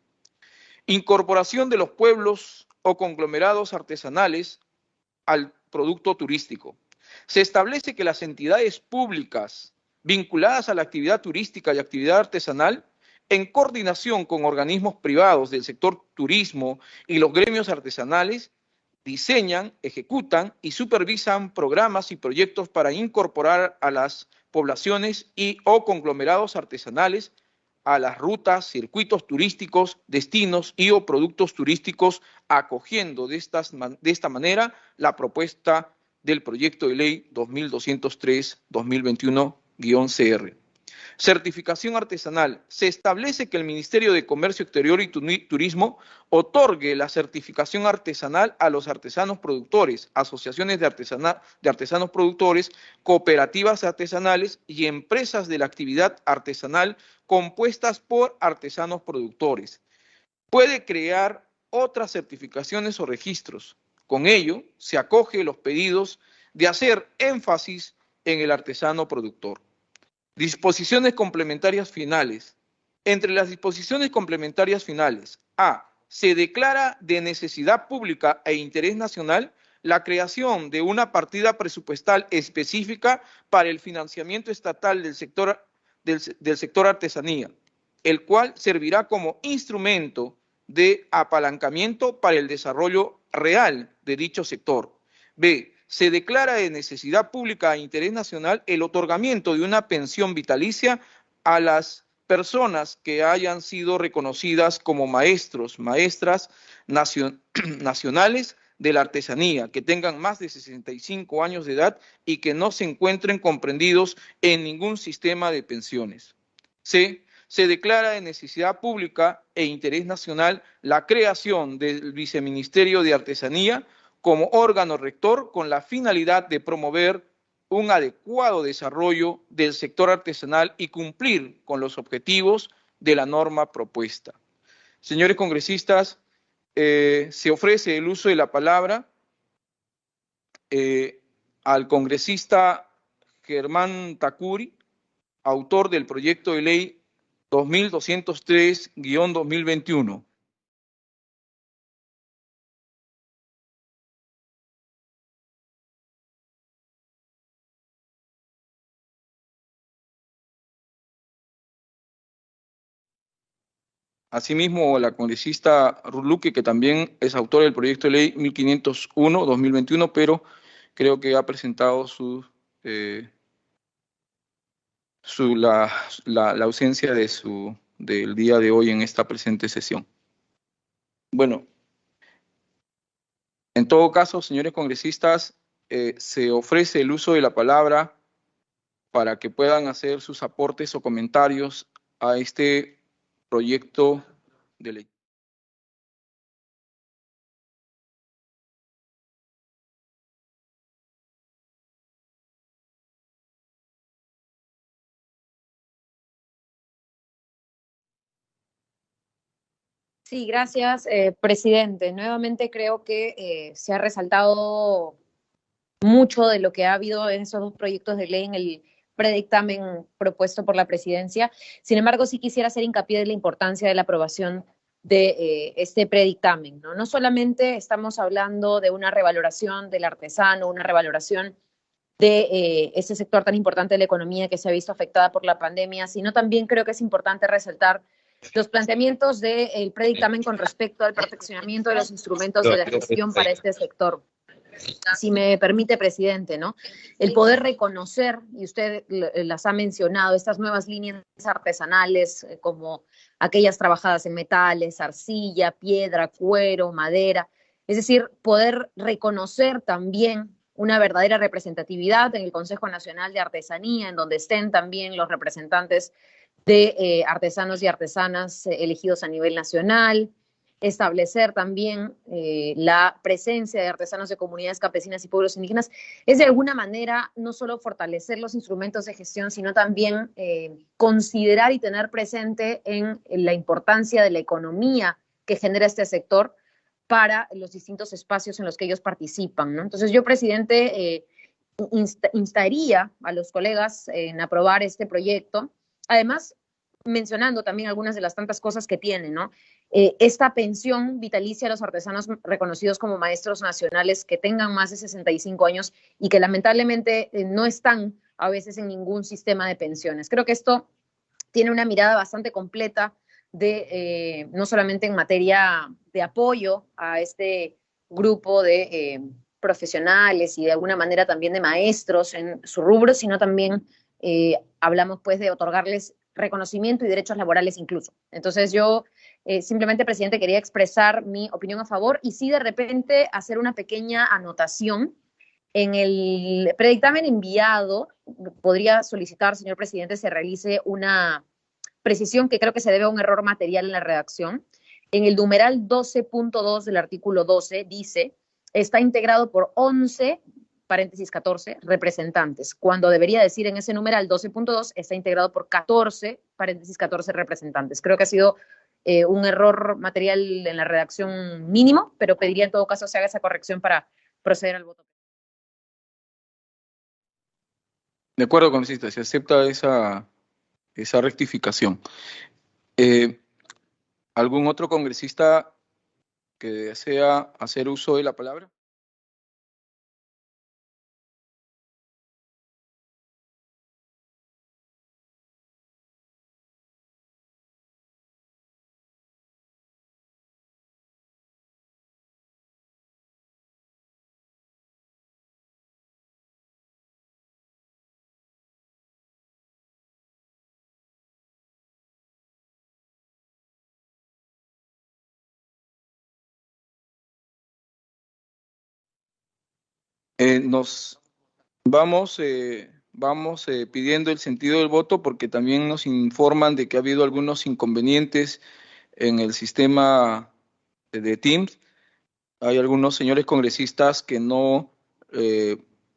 Incorporación de los pueblos o conglomerados artesanales al producto turístico. Se establece que las entidades públicas vinculadas a la actividad turística y actividad artesanal, en coordinación con organismos privados del sector turismo y los gremios artesanales, diseñan, ejecutan y supervisan programas y proyectos para incorporar a las poblaciones y o conglomerados artesanales a las rutas, circuitos turísticos, destinos y o productos turísticos, acogiendo de esta manera la propuesta del proyecto de ley 2203-2021-CR. Certificación artesanal. Se establece que el Ministerio de Comercio Exterior y Turismo otorgue la certificación artesanal a los artesanos productores, asociaciones de artesanos productores, cooperativas artesanales y empresas de la actividad artesanal compuestas por artesanos productores. Puede crear otras certificaciones o registros. Con ello, se acoge los pedidos de hacer énfasis en el artesano productor. Disposiciones complementarias finales. Entre las disposiciones complementarias finales, A. Se declara de necesidad pública e interés nacional la creación de una partida presupuestal específica para el financiamiento estatal del sector artesanía, el cual servirá como instrumento de apalancamiento para el desarrollo real de dicho sector. B. Se declara de necesidad pública e interés nacional el otorgamiento de una pensión vitalicia a las personas que hayan sido reconocidas como maestros, maestras nacionales de la artesanía, que tengan más de 65 años de edad y que no se encuentren comprendidos en ningún sistema de pensiones. C. Se declara de necesidad pública e interés nacional la creación del Viceministerio de Artesanía como órgano rector con la finalidad de promover un adecuado desarrollo del sector artesanal y cumplir con los objetivos de la norma propuesta. Señores congresistas, se ofrece el uso de la palabra al congresista Germán Tacuri, autor del proyecto de ley 2203-2021. Asimismo, la congresista Ruluque, que también es autora del proyecto de ley 1501-2021, pero creo que ha presentado la ausencia del día de hoy en esta presente sesión. Bueno, en todo caso, señores congresistas, se ofrece el uso de la palabra para que puedan hacer sus aportes o comentarios a este proyecto de ley. Sí, gracias, presidente. Nuevamente creo que se ha resaltado mucho de lo que ha habido en esos dos proyectos de ley en el predictamen propuesto por la presidencia. Sin embargo, sí quisiera hacer hincapié de la importancia de la aprobación de este predictamen, ¿no? No solamente estamos hablando de una revaloración del artesano, una revaloración de ese sector tan importante de la economía que se ha visto afectada por la pandemia, sino también creo que es importante resaltar los planteamientos del predictamen con respecto al perfeccionamiento de los instrumentos de la gestión para este sector. Si me permite, presidente, ¿no? El poder reconocer, y usted las ha mencionado, estas nuevas líneas artesanales como aquellas trabajadas en metales, arcilla, piedra, cuero, madera, Es decir, poder reconocer también una verdadera representatividad en el Consejo Nacional de Artesanía, en donde estén también los representantes de artesanos y artesanas elegidos a nivel nacional, establecer también la presencia de artesanos de comunidades campesinas y pueblos indígenas, es de alguna manera no solo fortalecer los instrumentos de gestión, sino también considerar y tener presente en la importancia de la economía que genera este sector para los distintos espacios en los que ellos participan, ¿no? Entonces yo, presidente, instaría a los colegas en aprobar este proyecto, además mencionando también algunas de las tantas cosas que tiene, ¿no? Esta pensión vitalicia a los artesanos reconocidos como maestros nacionales que tengan más de 65 años y que lamentablemente no están a veces en ningún sistema de pensiones. Creo que esto tiene una mirada bastante completa de no solamente en materia de apoyo a este grupo de profesionales y de alguna manera también de maestros en su rubro, sino también hablamos pues de otorgarles reconocimiento y derechos laborales incluso. Entonces yo simplemente, presidente, quería expresar mi opinión a favor y sí de repente hacer una pequeña anotación. En el predictamen enviado, podría solicitar, señor presidente, se realice una precisión que creo que se debe a un error material en la redacción. En el numeral 12.2 del artículo 12 dice, está integrado por 11, paréntesis 14, representantes, cuando debería decir en ese numeral 12.2 está integrado por 14, paréntesis 14 representantes. Creo que ha sido un error material en la redacción mínimo, pero pediría en todo caso se haga esa corrección para proceder al voto. De acuerdo, congresista, se acepta esa rectificación. ¿Algún otro congresista que desea hacer uso de la palabra? Nos vamos pidiendo el sentido del voto porque también nos informan de que ha habido algunos inconvenientes en el sistema de Teams. Hay algunos señores congresistas que no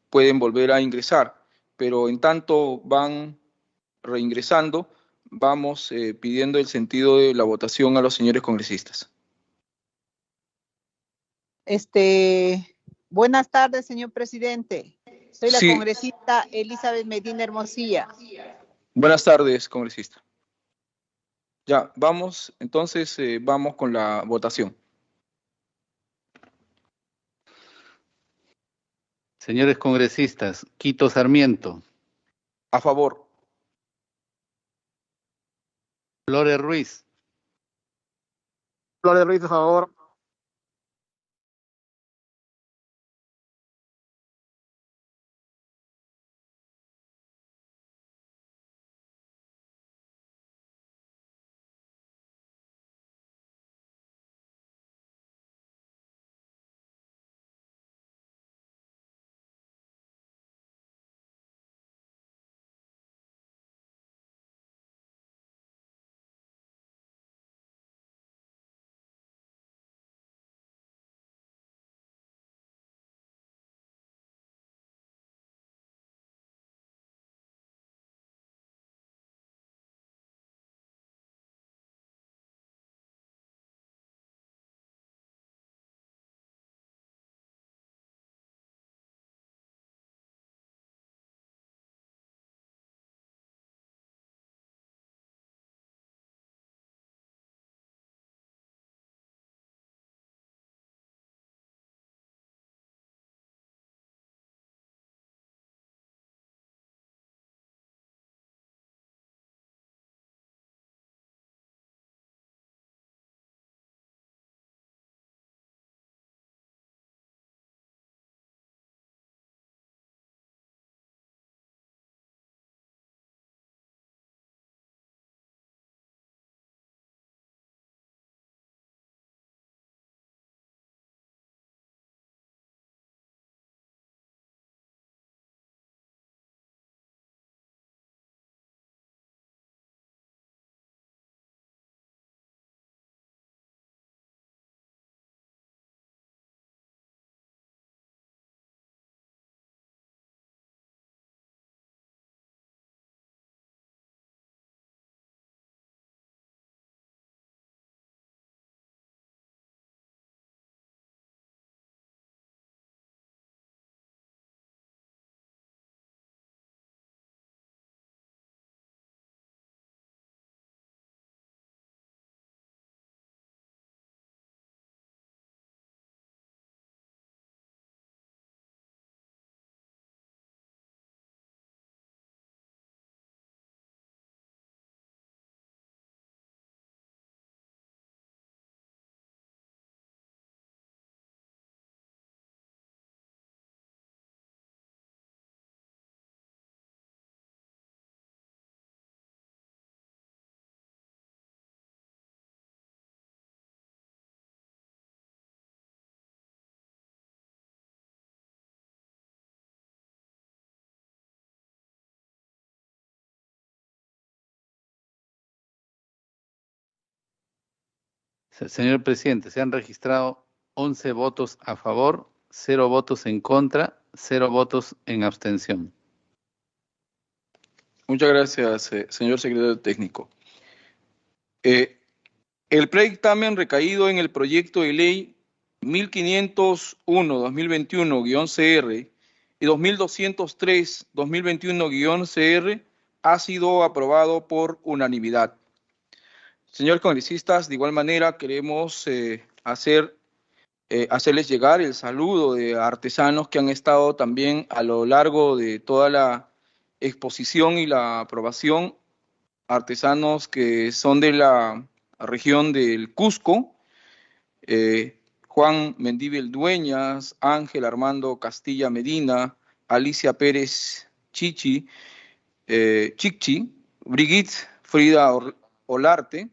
pueden volver a ingresar, pero en tanto van reingresando, vamos pidiendo el sentido de la votación a los señores congresistas. Buenas tardes, señor presidente. Soy la Sí. congresista Elizabeth Medina Hermosilla. Buenas tardes, congresista. Ya, vamos, entonces vamos con la votación. Señores congresistas, Quito Sarmiento, A favor. Flores Ruiz, Flores Ruiz, a favor. Señor presidente, se han registrado 11 votos a favor, 0 votos en contra, 0 votos en abstención. Muchas gracias, señor secretario técnico. El predictamen recaído en el proyecto de ley 1501-2021-CR y 2203-2021-CR ha sido aprobado por unanimidad. Señores congresistas, de igual manera queremos hacerles llegar el saludo de artesanos que han estado también a lo largo de toda la exposición y la aprobación, artesanos que son de la región del Cusco, Juan Mendívil Dueñas, Ángel Armando Castilla Medina, Alicia Pérez Chichi, Brigitte Frida Olarte.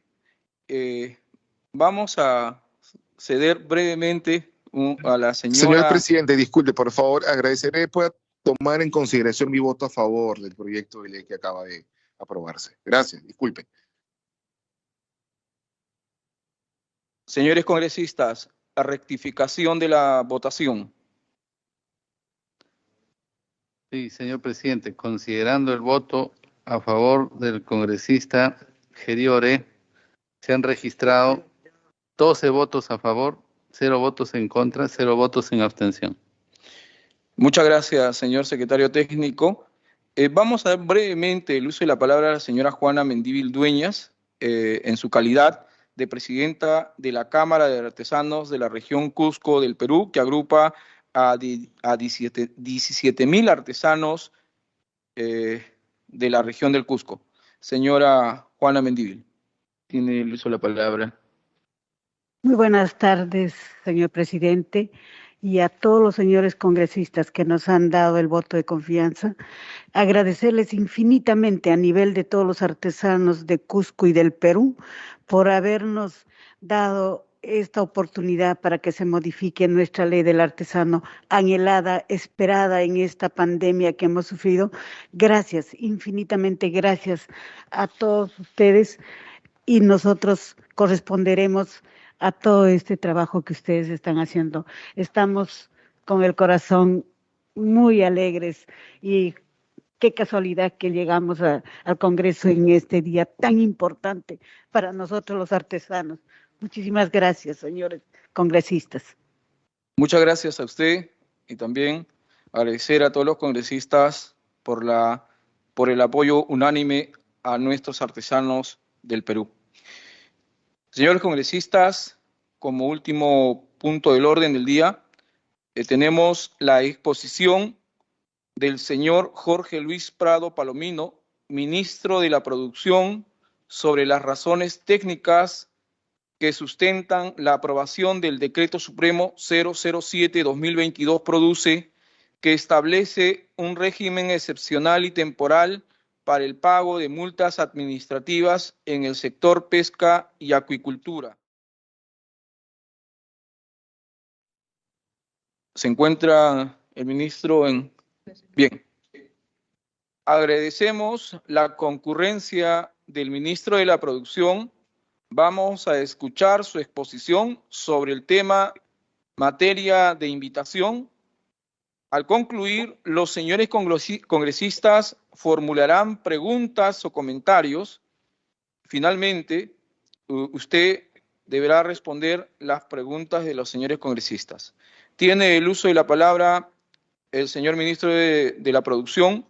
Vamos a ceder brevemente a la señora... Señor presidente, disculpe, por favor, agradeceré que pueda tomar en consideración mi voto a favor del proyecto de ley que acaba de aprobarse. Gracias, disculpe. Señores congresistas, a rectificación de la votación. Sí, señor presidente, considerando el voto a favor del congresista Geriore, se han registrado 12 votos a favor, 0 votos en contra, 0 votos en abstención. Muchas gracias, señor secretario técnico. Vamos a dar brevemente el uso de la palabra a la señora Juana Mendívil Dueñas, en su calidad de presidenta de la Cámara de Artesanos de la región Cusco del Perú, que agrupa a 17,000 artesanos de la región del Cusco. Señora Juana Mendívil, tiene el uso de la palabra. Muy buenas tardes, señor presidente, y a todos los señores congresistas que nos han dado el voto de confianza. Agradecerles infinitamente a nivel de todos los artesanos de Cusco y del Perú por habernos dado esta oportunidad para que se modifique nuestra ley del artesano, anhelada, esperada en esta pandemia que hemos sufrido. Gracias, infinitamente gracias a todos ustedes, y nosotros corresponderemos a todo este trabajo que ustedes están haciendo. Estamos con el corazón muy alegres y qué casualidad que llegamos al Congreso en este día tan importante para nosotros los artesanos. Muchísimas gracias, señores congresistas. Muchas gracias a usted y también agradecer a todos los congresistas por el apoyo unánime a nuestros artesanos del Perú. Señores congresistas, como último punto del orden del día, tenemos la exposición del señor Jorge Luis Prado Palomino, ministro de la Producción, sobre las razones técnicas que sustentan la aprobación del Decreto Supremo 007-2022 Produce, que establece un régimen excepcional y temporal para el pago de multas administrativas en el sector pesca y acuicultura. ¿Se encuentra el ministro en...? Bien. Agradecemos la concurrencia del ministro de la Producción. Vamos a escuchar su exposición sobre el tema materia de invitación. Al concluir, los señores congresistas formularán preguntas o comentarios. Finalmente, usted deberá responder las preguntas de los señores congresistas. Tiene el uso de la palabra el señor ministro de la Producción,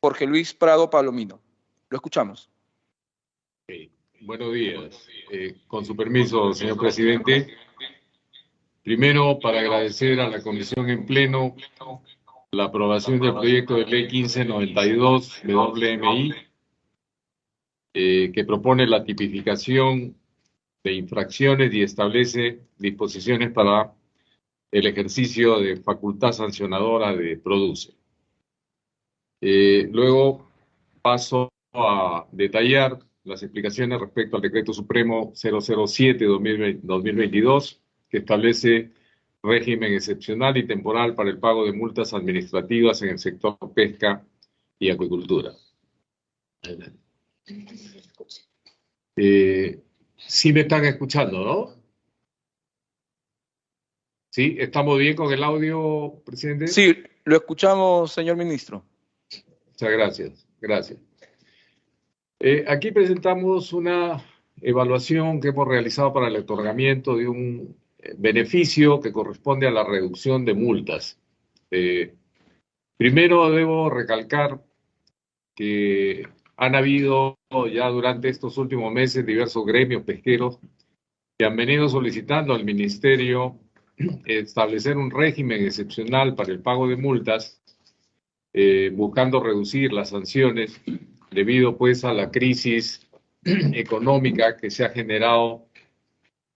Jorge Luis Prado Palomino. Lo escuchamos. Buenos días. Con su permiso, señor presidente. Primero, para agradecer a la Comisión en Pleno la aprobación del proyecto de ley 1592 de WMI, que propone la tipificación de infracciones y establece disposiciones para el ejercicio de facultad sancionadora de Produce. Luego paso a detallar las explicaciones respecto al Decreto Supremo 007-2022, que establece régimen excepcional y temporal para el pago de multas administrativas en el sector pesca y acuicultura. Sí me están escuchando, ¿no? ¿Sí? ¿Estamos bien con el audio, presidente? Sí, lo escuchamos, señor ministro. Muchas gracias. Gracias. Aquí presentamos una evaluación que hemos realizado para el otorgamiento de un beneficio que corresponde a la reducción de multas. Primero debo recalcar que han habido ya durante estos últimos meses diversos gremios pesqueros que han venido solicitando al Ministerio establecer un régimen excepcional para el pago de multas, buscando reducir las sanciones debido pues a la crisis económica que se ha generado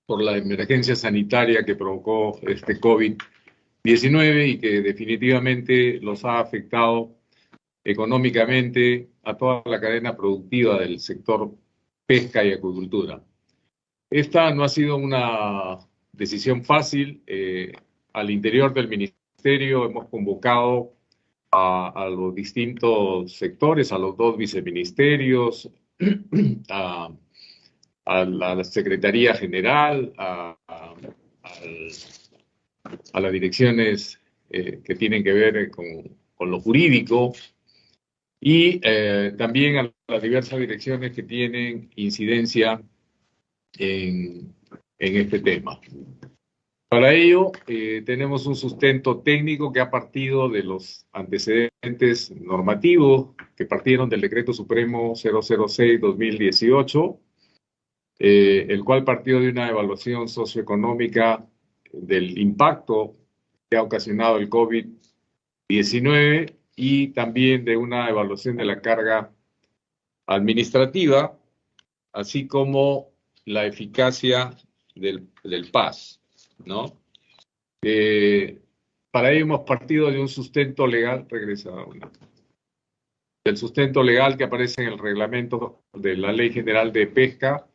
por la emergencia sanitaria que provocó este COVID-19 y que definitivamente los ha afectado económicamente a toda la cadena productiva del sector pesca y acuicultura. Esta no ha sido una decisión fácil. Al interior del ministerio hemos convocado a los distintos sectores, a los 2 viceministerios, a la Secretaría General, a las direcciones que tienen que ver con lo jurídico y también a las diversas direcciones que tienen incidencia en este tema. Para ello, tenemos un sustento técnico que ha partido de los antecedentes normativos que partieron del Decreto Supremo 006-2018, el cual partió de una evaluación socioeconómica del impacto que ha ocasionado el COVID-19 y también de una evaluación de la carga administrativa, así como la eficacia del PAS, ¿no? Para ello hemos partido de un sustento legal, del sustento legal que aparece en el reglamento de la Ley General de Pesca,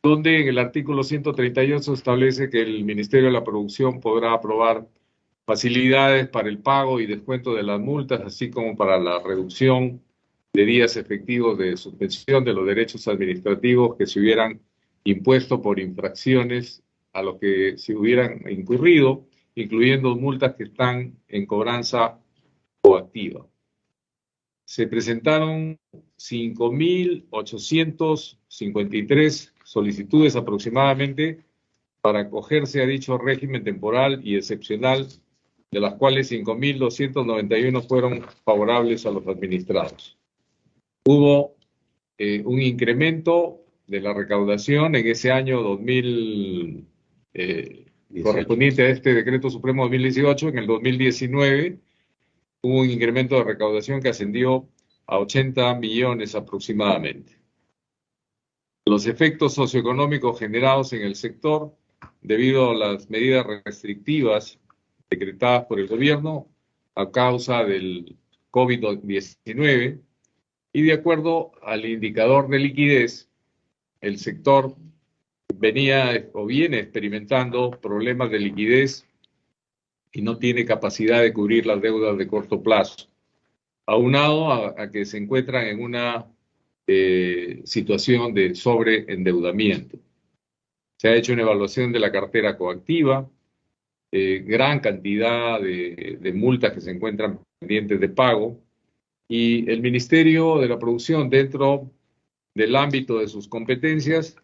donde en el artículo 138 establece que el Ministerio de la Producción podrá aprobar facilidades para el pago y descuento de las multas, así como para la reducción de días efectivos de suspensión de los derechos administrativos que se hubieran impuesto por infracciones a los que se hubieran incurrido, incluyendo multas que están en cobranza coactiva. Se presentaron 5.853 solicitudes aproximadamente para acogerse a dicho régimen temporal y excepcional, de las cuales 5.291 fueron favorables a los administrados. Hubo un incremento de la recaudación en ese año 2000, correspondiente a este Decreto Supremo 2018. En el 2019 hubo un incremento de recaudación que ascendió a 80 millones aproximadamente. Los efectos socioeconómicos generados en el sector debido a las medidas restrictivas decretadas por el gobierno a causa del COVID-19 y de acuerdo al indicador de liquidez, el sector venía o viene experimentando problemas de liquidez y no tiene capacidad de cubrir las deudas de corto plazo, aunado a que se encuentran en una situación de sobreendeudamiento. Se ha hecho una evaluación de la cartera coactiva, gran cantidad de multas que se encuentran pendientes de pago, y el Ministerio de la Producción, dentro del ámbito de sus competencias,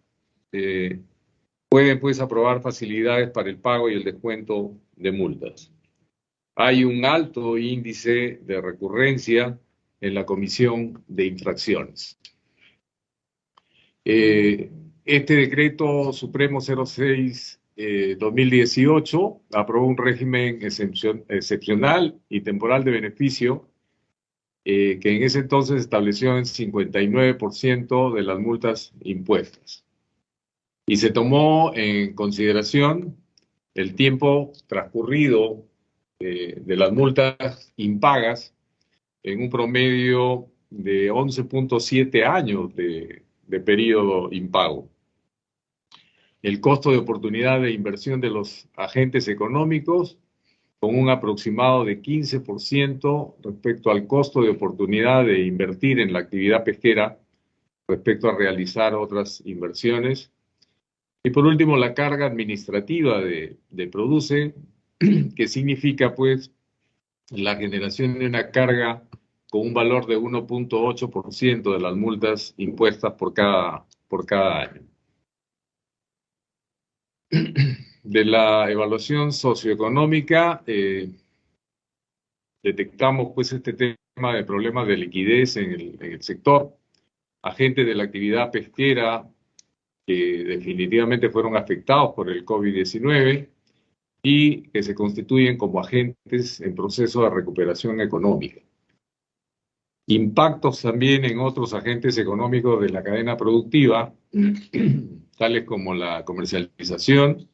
pueden pues aprobar facilidades para el pago y el descuento de multas. Hay un alto índice de recurrencia en la Comisión de Infracciones. Este Decreto Supremo 06-2018 aprobó un régimen excepcional y temporal de beneficio que en ese entonces estableció en 59% de las multas impuestas. Y se tomó en consideración el tiempo transcurrido de las multas impagas en un promedio de 11.7 años de periodo impago. El costo de oportunidad de inversión de los agentes económicos con un aproximado de 15% respecto al costo de oportunidad de invertir en la actividad pesquera respecto a realizar otras inversiones. Y por último, la carga administrativa de Produce, que significa pues la generación de una carga con un valor de 1.8% de las multas impuestas por cada año. De la evaluación socioeconómica, detectamos pues este tema de problemas de liquidez en el sector, agentes de la actividad pesquera que definitivamente fueron afectados por el COVID-19 y que se constituyen como agentes en proceso de recuperación económica. Impactos también en otros agentes económicos de la cadena productiva, tales como la comercialización,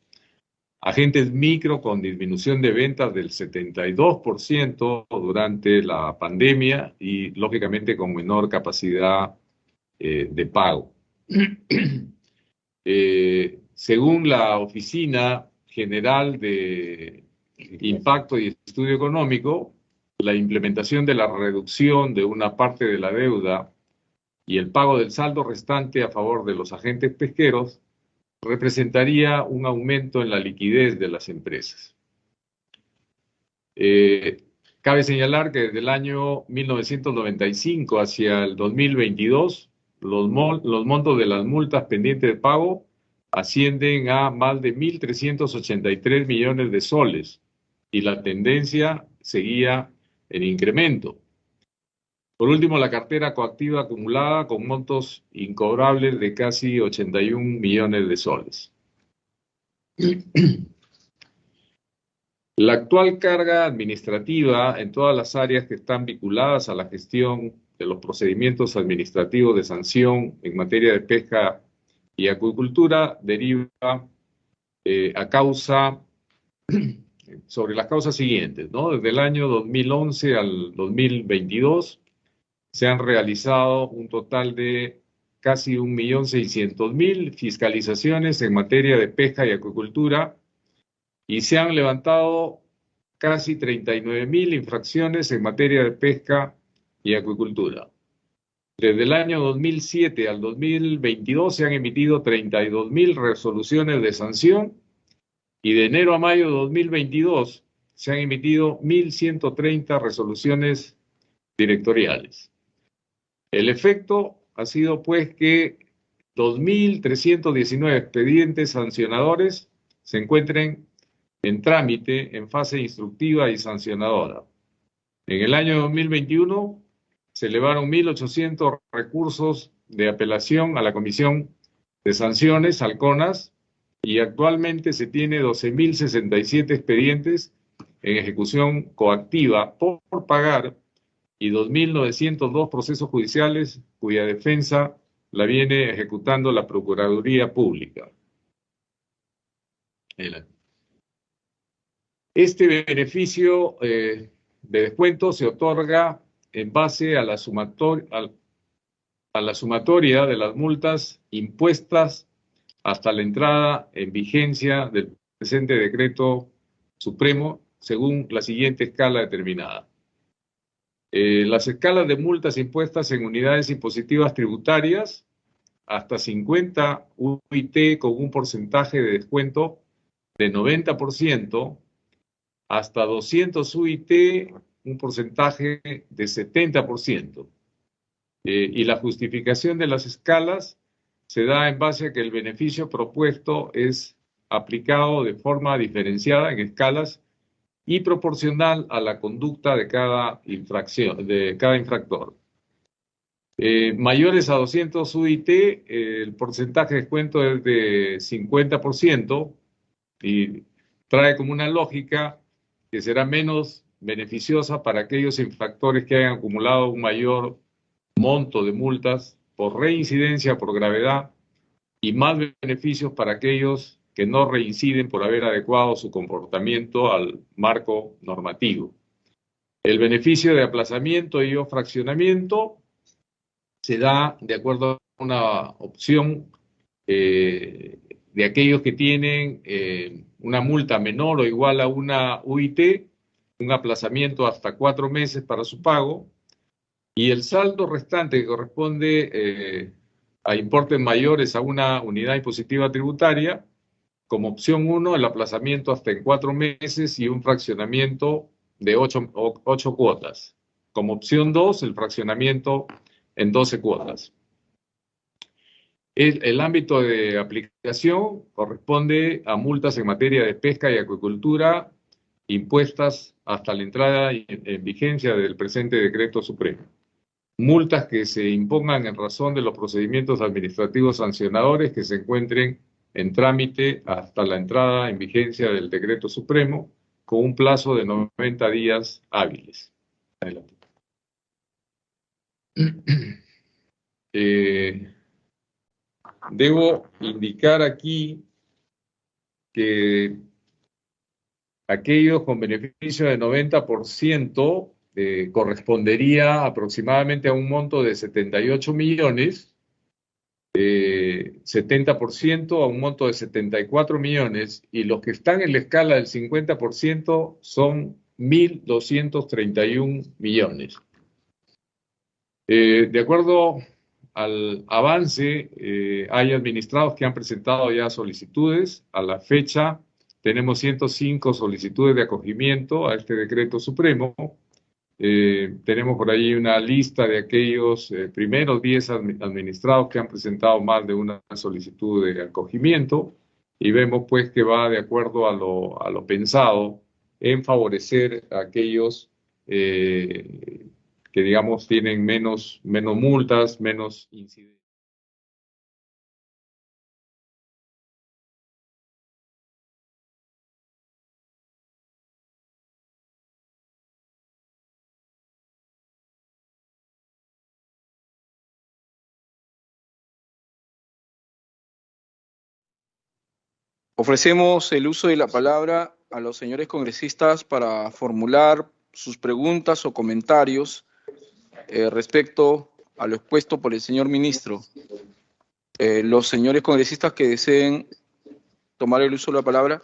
agentes micro con disminución de ventas del 72% durante la pandemia y, lógicamente, con menor capacidad de pago. Según la Oficina General de Impacto y Estudio Económico, la implementación de la reducción de una parte de la deuda y el pago del saldo restante a favor de los agentes pesqueros representaría un aumento en la liquidez de las empresas. Cabe señalar que desde el año 1995 hacia el 2022, los montos de las multas pendientes de pago ascienden a más de 1.383 millones de soles y la tendencia seguía en incremento. Por último, la cartera coactiva acumulada con montos incobrables de casi 81 millones de soles. La actual carga administrativa en todas las áreas que están vinculadas a la gestión de los procedimientos administrativos de sanción en materia de pesca y acuicultura deriva sobre las causas siguientes, ¿no? Desde el año 2011 al 2022 se han realizado un total de casi 1.600.000 fiscalizaciones en materia de pesca y acuicultura y se han levantado casi 39.000 infracciones en materia de pesca y acuicultura. Desde el año 2007 al 2022 se han emitido 32.000 resoluciones de sanción y de enero a mayo de 2022 se han emitido 1.130 resoluciones directoriales. El efecto ha sido pues que 2.319 expedientes sancionadores se encuentren en trámite en fase instructiva y sancionadora. En el año 2021 se elevaron 1.800 recursos de apelación a la Comisión de Sanciones, ALCONAS, y actualmente se tiene 12.067 expedientes en ejecución coactiva por pagar y 2.902 procesos judiciales cuya defensa la viene ejecutando la Procuraduría Pública. Este beneficio de descuento se otorga en base a la sumatoria de las multas impuestas hasta la entrada en vigencia del presente decreto supremo según la siguiente escala determinada. Las escalas de multas impuestas en unidades impositivas tributarias hasta 50 UIT con un porcentaje de descuento de 90%, hasta 200 UIT un porcentaje de 70%. Y la justificación de las escalas se da en base a que el beneficio propuesto es aplicado de forma diferenciada en escalas y proporcional a la conducta de cada infractor. Mayores a 200 UIT, el porcentaje de descuento es de 50% y trae como una lógica que será menos beneficiosa para aquellos infractores que hayan acumulado un mayor monto de multas por reincidencia, por gravedad, y más beneficios para aquellos que no reinciden por haber adecuado su comportamiento al marco normativo. El beneficio de aplazamiento y o fraccionamiento se da de acuerdo a una opción de aquellos que tienen una multa menor o igual a una UIT, un aplazamiento hasta 4 meses para su pago, y el saldo restante que corresponde a importes mayores a una unidad impositiva tributaria. Como opción 1, el aplazamiento hasta en 4 meses y un fraccionamiento de 8 cuotas. Como opción 2, el fraccionamiento en 12 cuotas. El ámbito de aplicación corresponde a multas en materia de pesca y acuicultura impuestas hasta la entrada en vigencia del presente decreto supremo. Multas que se impongan en razón de los procedimientos administrativos sancionadores que se encuentren en trámite hasta la entrada en vigencia del decreto supremo con un plazo de 90 días hábiles. Adelante. Debo indicar aquí que aquellos con beneficio de 90% correspondería aproximadamente a un monto de 78 millones, 70% a un monto de 74 millones, y los que están en la escala del 50% son 1.231 millones. De acuerdo al avance, hay administrados que han presentado ya solicitudes. A la fecha tenemos 105 solicitudes de acogimiento a este decreto supremo. Tenemos por ahí una lista de aquellos primeros 10 administrados que han presentado más de una solicitud de acogimiento, y vemos pues que va de acuerdo a lo pensado en favorecer a aquellos que digamos tienen menos multas, menos incidentes. Ofrecemos el uso de la palabra a los señores congresistas para formular sus preguntas o comentarios respecto a lo expuesto por el señor ministro. Los señores congresistas que deseen tomar el uso de la palabra.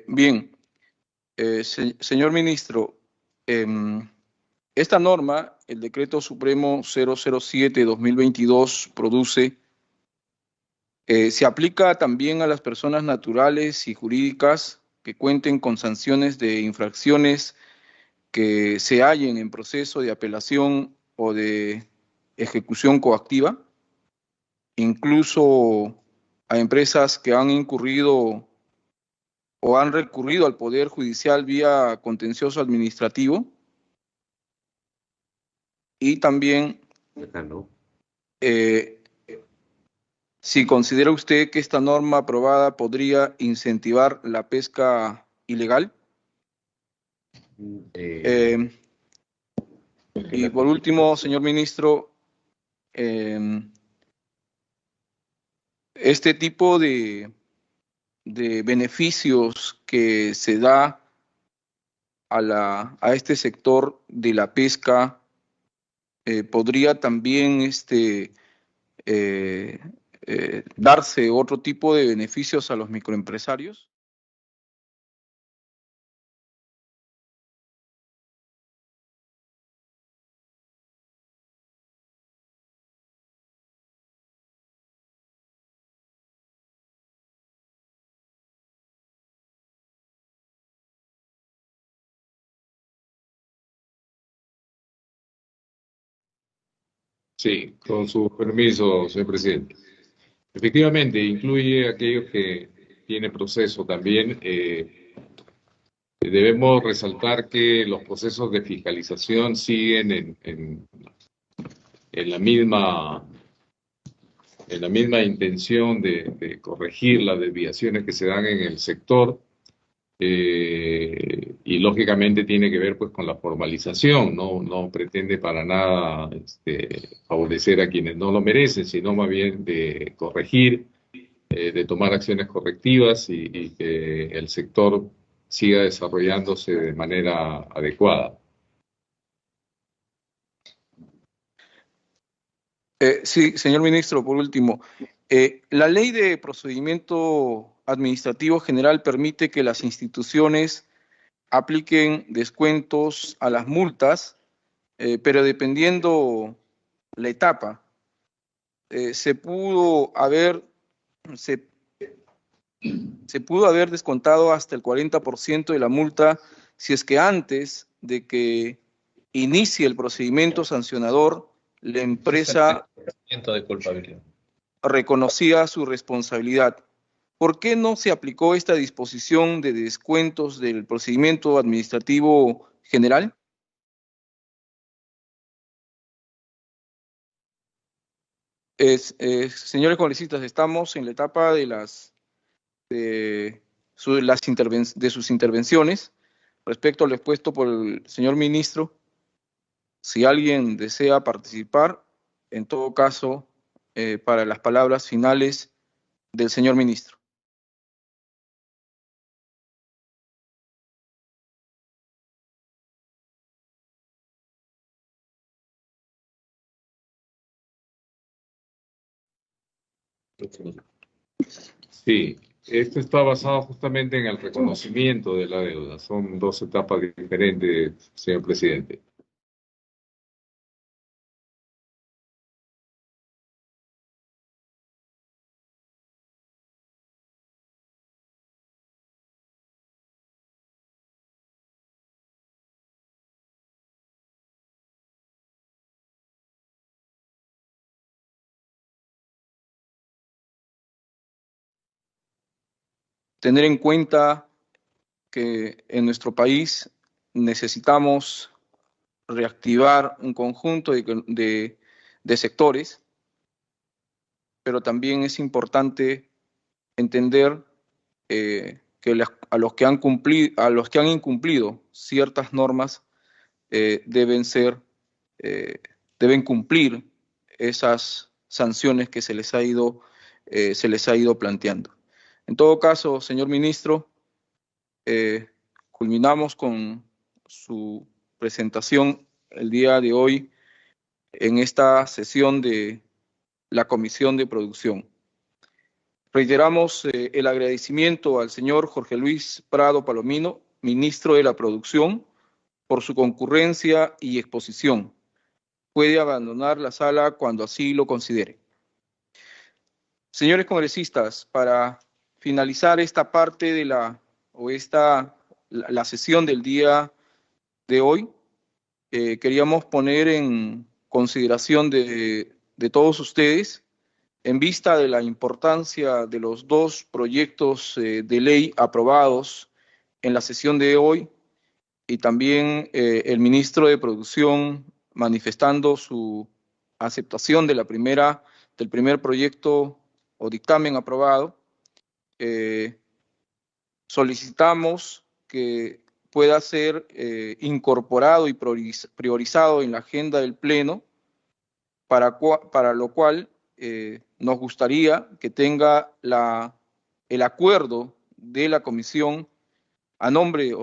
Bien, señor ministro, esta norma, el Decreto Supremo 007-2022, produce, se aplica también a las personas naturales y jurídicas que cuenten con sanciones de infracciones que se hallen en proceso de apelación o de ejecución coactiva, incluso a empresas que han incurrido o han recurrido al Poder Judicial vía contencioso administrativo. Y también, si considera usted que esta norma aprobada podría incentivar la pesca ilegal. Y por último, señor ministro, este tipo de beneficios que se da a este sector de la pesca, podría también darse otro tipo de beneficios a los microempresarios. Sí, con su permiso, señor presidente. Efectivamente, incluye aquellos que tienen proceso también. Debemos resaltar que los procesos de fiscalización siguen en la misma intención de corregir las desviaciones que se dan en el sector. Y lógicamente tiene que ver pues con la formalización, no pretende para nada favorecer a quienes no lo merecen, sino más bien de corregir, de tomar acciones correctivas y que el sector siga desarrollándose de manera adecuada. Sí, señor ministro, por último, la ley de procedimiento administrativo general permite que las instituciones apliquen descuentos a las multas, pero dependiendo la etapa, se pudo haber descontado hasta el 40% de la multa si es que antes de que inicie el procedimiento sancionador, la empresa de culpabilidad reconocía su responsabilidad. ¿Por qué no se aplicó esta disposición de descuentos del procedimiento administrativo general? Señores congresistas, estamos en la etapa de sus intervenciones. Respecto a lo expuesto por el señor ministro, si alguien desea participar, en todo caso, para las palabras finales del señor ministro. Sí, esto está basado justamente en el reconocimiento de la deuda. Son dos etapas diferentes, señor presidente. Tener en cuenta que en nuestro país necesitamos reactivar un conjunto de sectores, pero también es importante entender que a los que han incumplido ciertas normas deben cumplir esas sanciones que se les ha ido planteando. En todo caso, señor ministro, culminamos con su presentación el día de hoy en esta sesión de la Comisión de Producción. Reiteramos el agradecimiento al señor Jorge Luis Prado Palomino, ministro de la Producción, por su concurrencia y exposición. Puede abandonar la sala cuando así lo considere. Señores congresistas, para finalizar esta parte de la sesión del día de hoy, queríamos poner en consideración de todos ustedes, en vista de la importancia de los dos proyectos de ley aprobados en la sesión de hoy, y también el ministro de Producción manifestando su aceptación de del primer proyecto o dictamen aprobado, solicitamos que pueda ser incorporado y priorizado en la agenda del Pleno, para lo cual nos gustaría que tenga el acuerdo de la comisión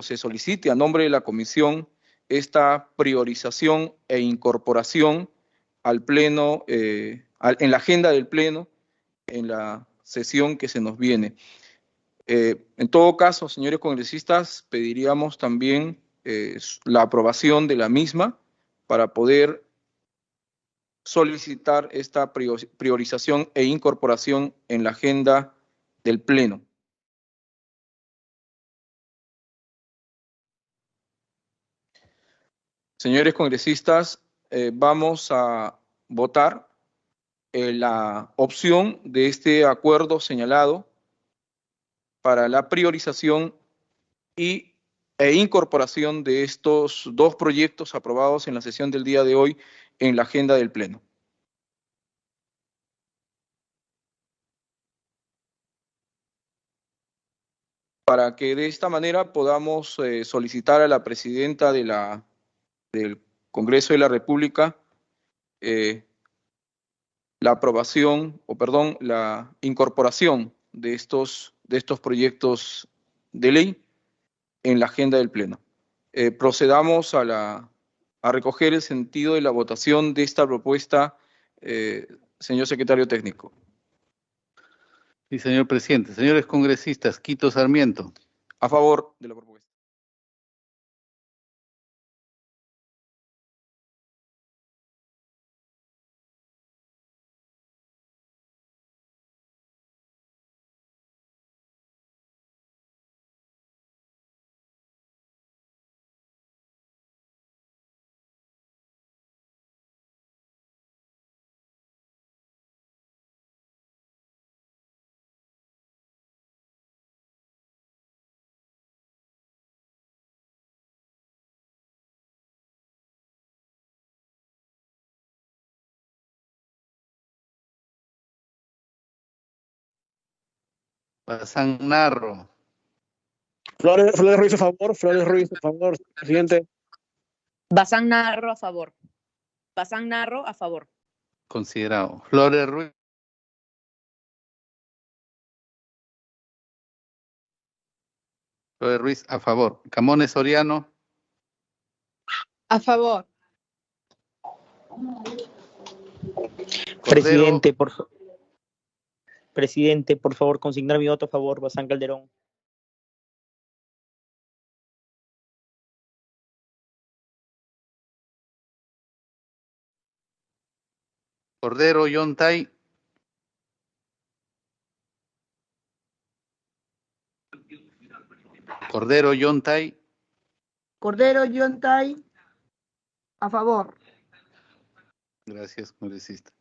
se solicite a nombre de la comisión esta priorización e incorporación al Pleno, en la agenda del Pleno, en la sesión que se nos viene. En todo caso, señores congresistas, pediríamos también la aprobación de la misma para poder solicitar esta priorización e incorporación en la agenda del Pleno. Señores congresistas, vamos a votar la opción de este acuerdo señalado para la priorización e incorporación de estos dos proyectos aprobados en la sesión del día de hoy en la agenda del Pleno. Para que de esta manera podamos solicitar a la presidenta del Congreso de la República la incorporación de estos proyectos de ley en la agenda del Pleno. Procedamos a recoger el sentido de la votación de esta propuesta, señor secretario técnico. Sí, señor presidente. Señores congresistas, Quito Sarmiento. A favor de la propuesta. Bazán Narro. Flores Ruiz a favor, Flores Ruiz a favor, presidente. Bazán Narro a favor. Bazán Narro a favor. Considerado. Flores Ruiz. Flores Ruiz a favor. Camones Soriano. A favor. Cordero. Presidente, por favor, consignar mi voto a favor, Bazán Calderón. Cordero Yontay. Cordero Yontay. Cordero Yontay, a favor. Gracias, congresista.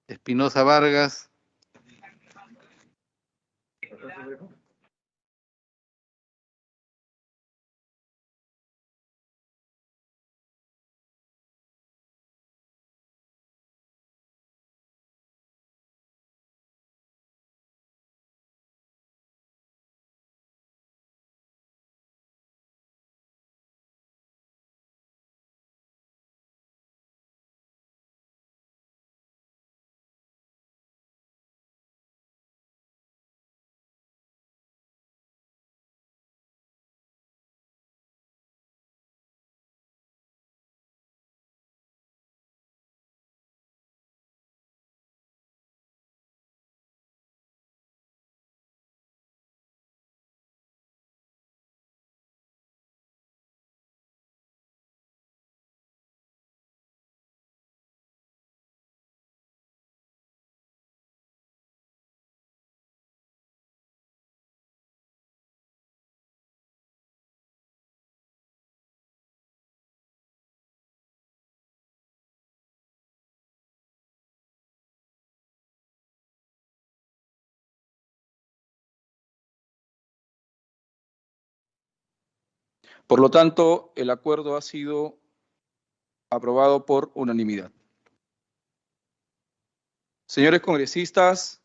Espinosa Vargas. Por lo tanto, el acuerdo ha sido aprobado por unanimidad. Señores congresistas,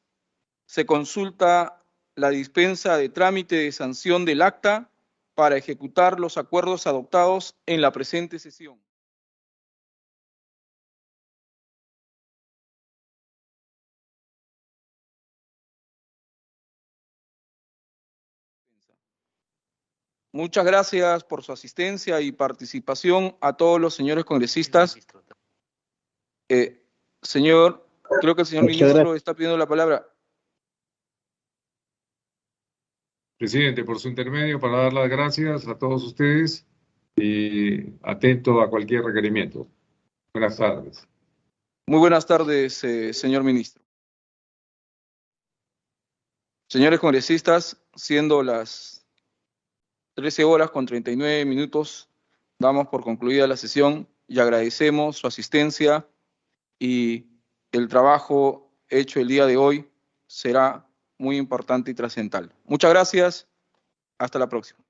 se consulta la dispensa de trámite de sanción del acta para ejecutar los acuerdos adoptados en la presente sesión. Muchas gracias por su asistencia y participación a todos los señores congresistas. Señor, creo que el señor ministro está pidiendo la palabra. Presidente, por su intermedio, para dar las gracias a todos ustedes y atento a cualquier requerimiento. Buenas tardes. Muy buenas tardes, señor ministro. Señores congresistas, siendo las 13:39, damos por concluida la sesión y agradecemos su asistencia y el trabajo hecho el día de hoy será muy importante y trascendental. Muchas gracias. Hasta la próxima.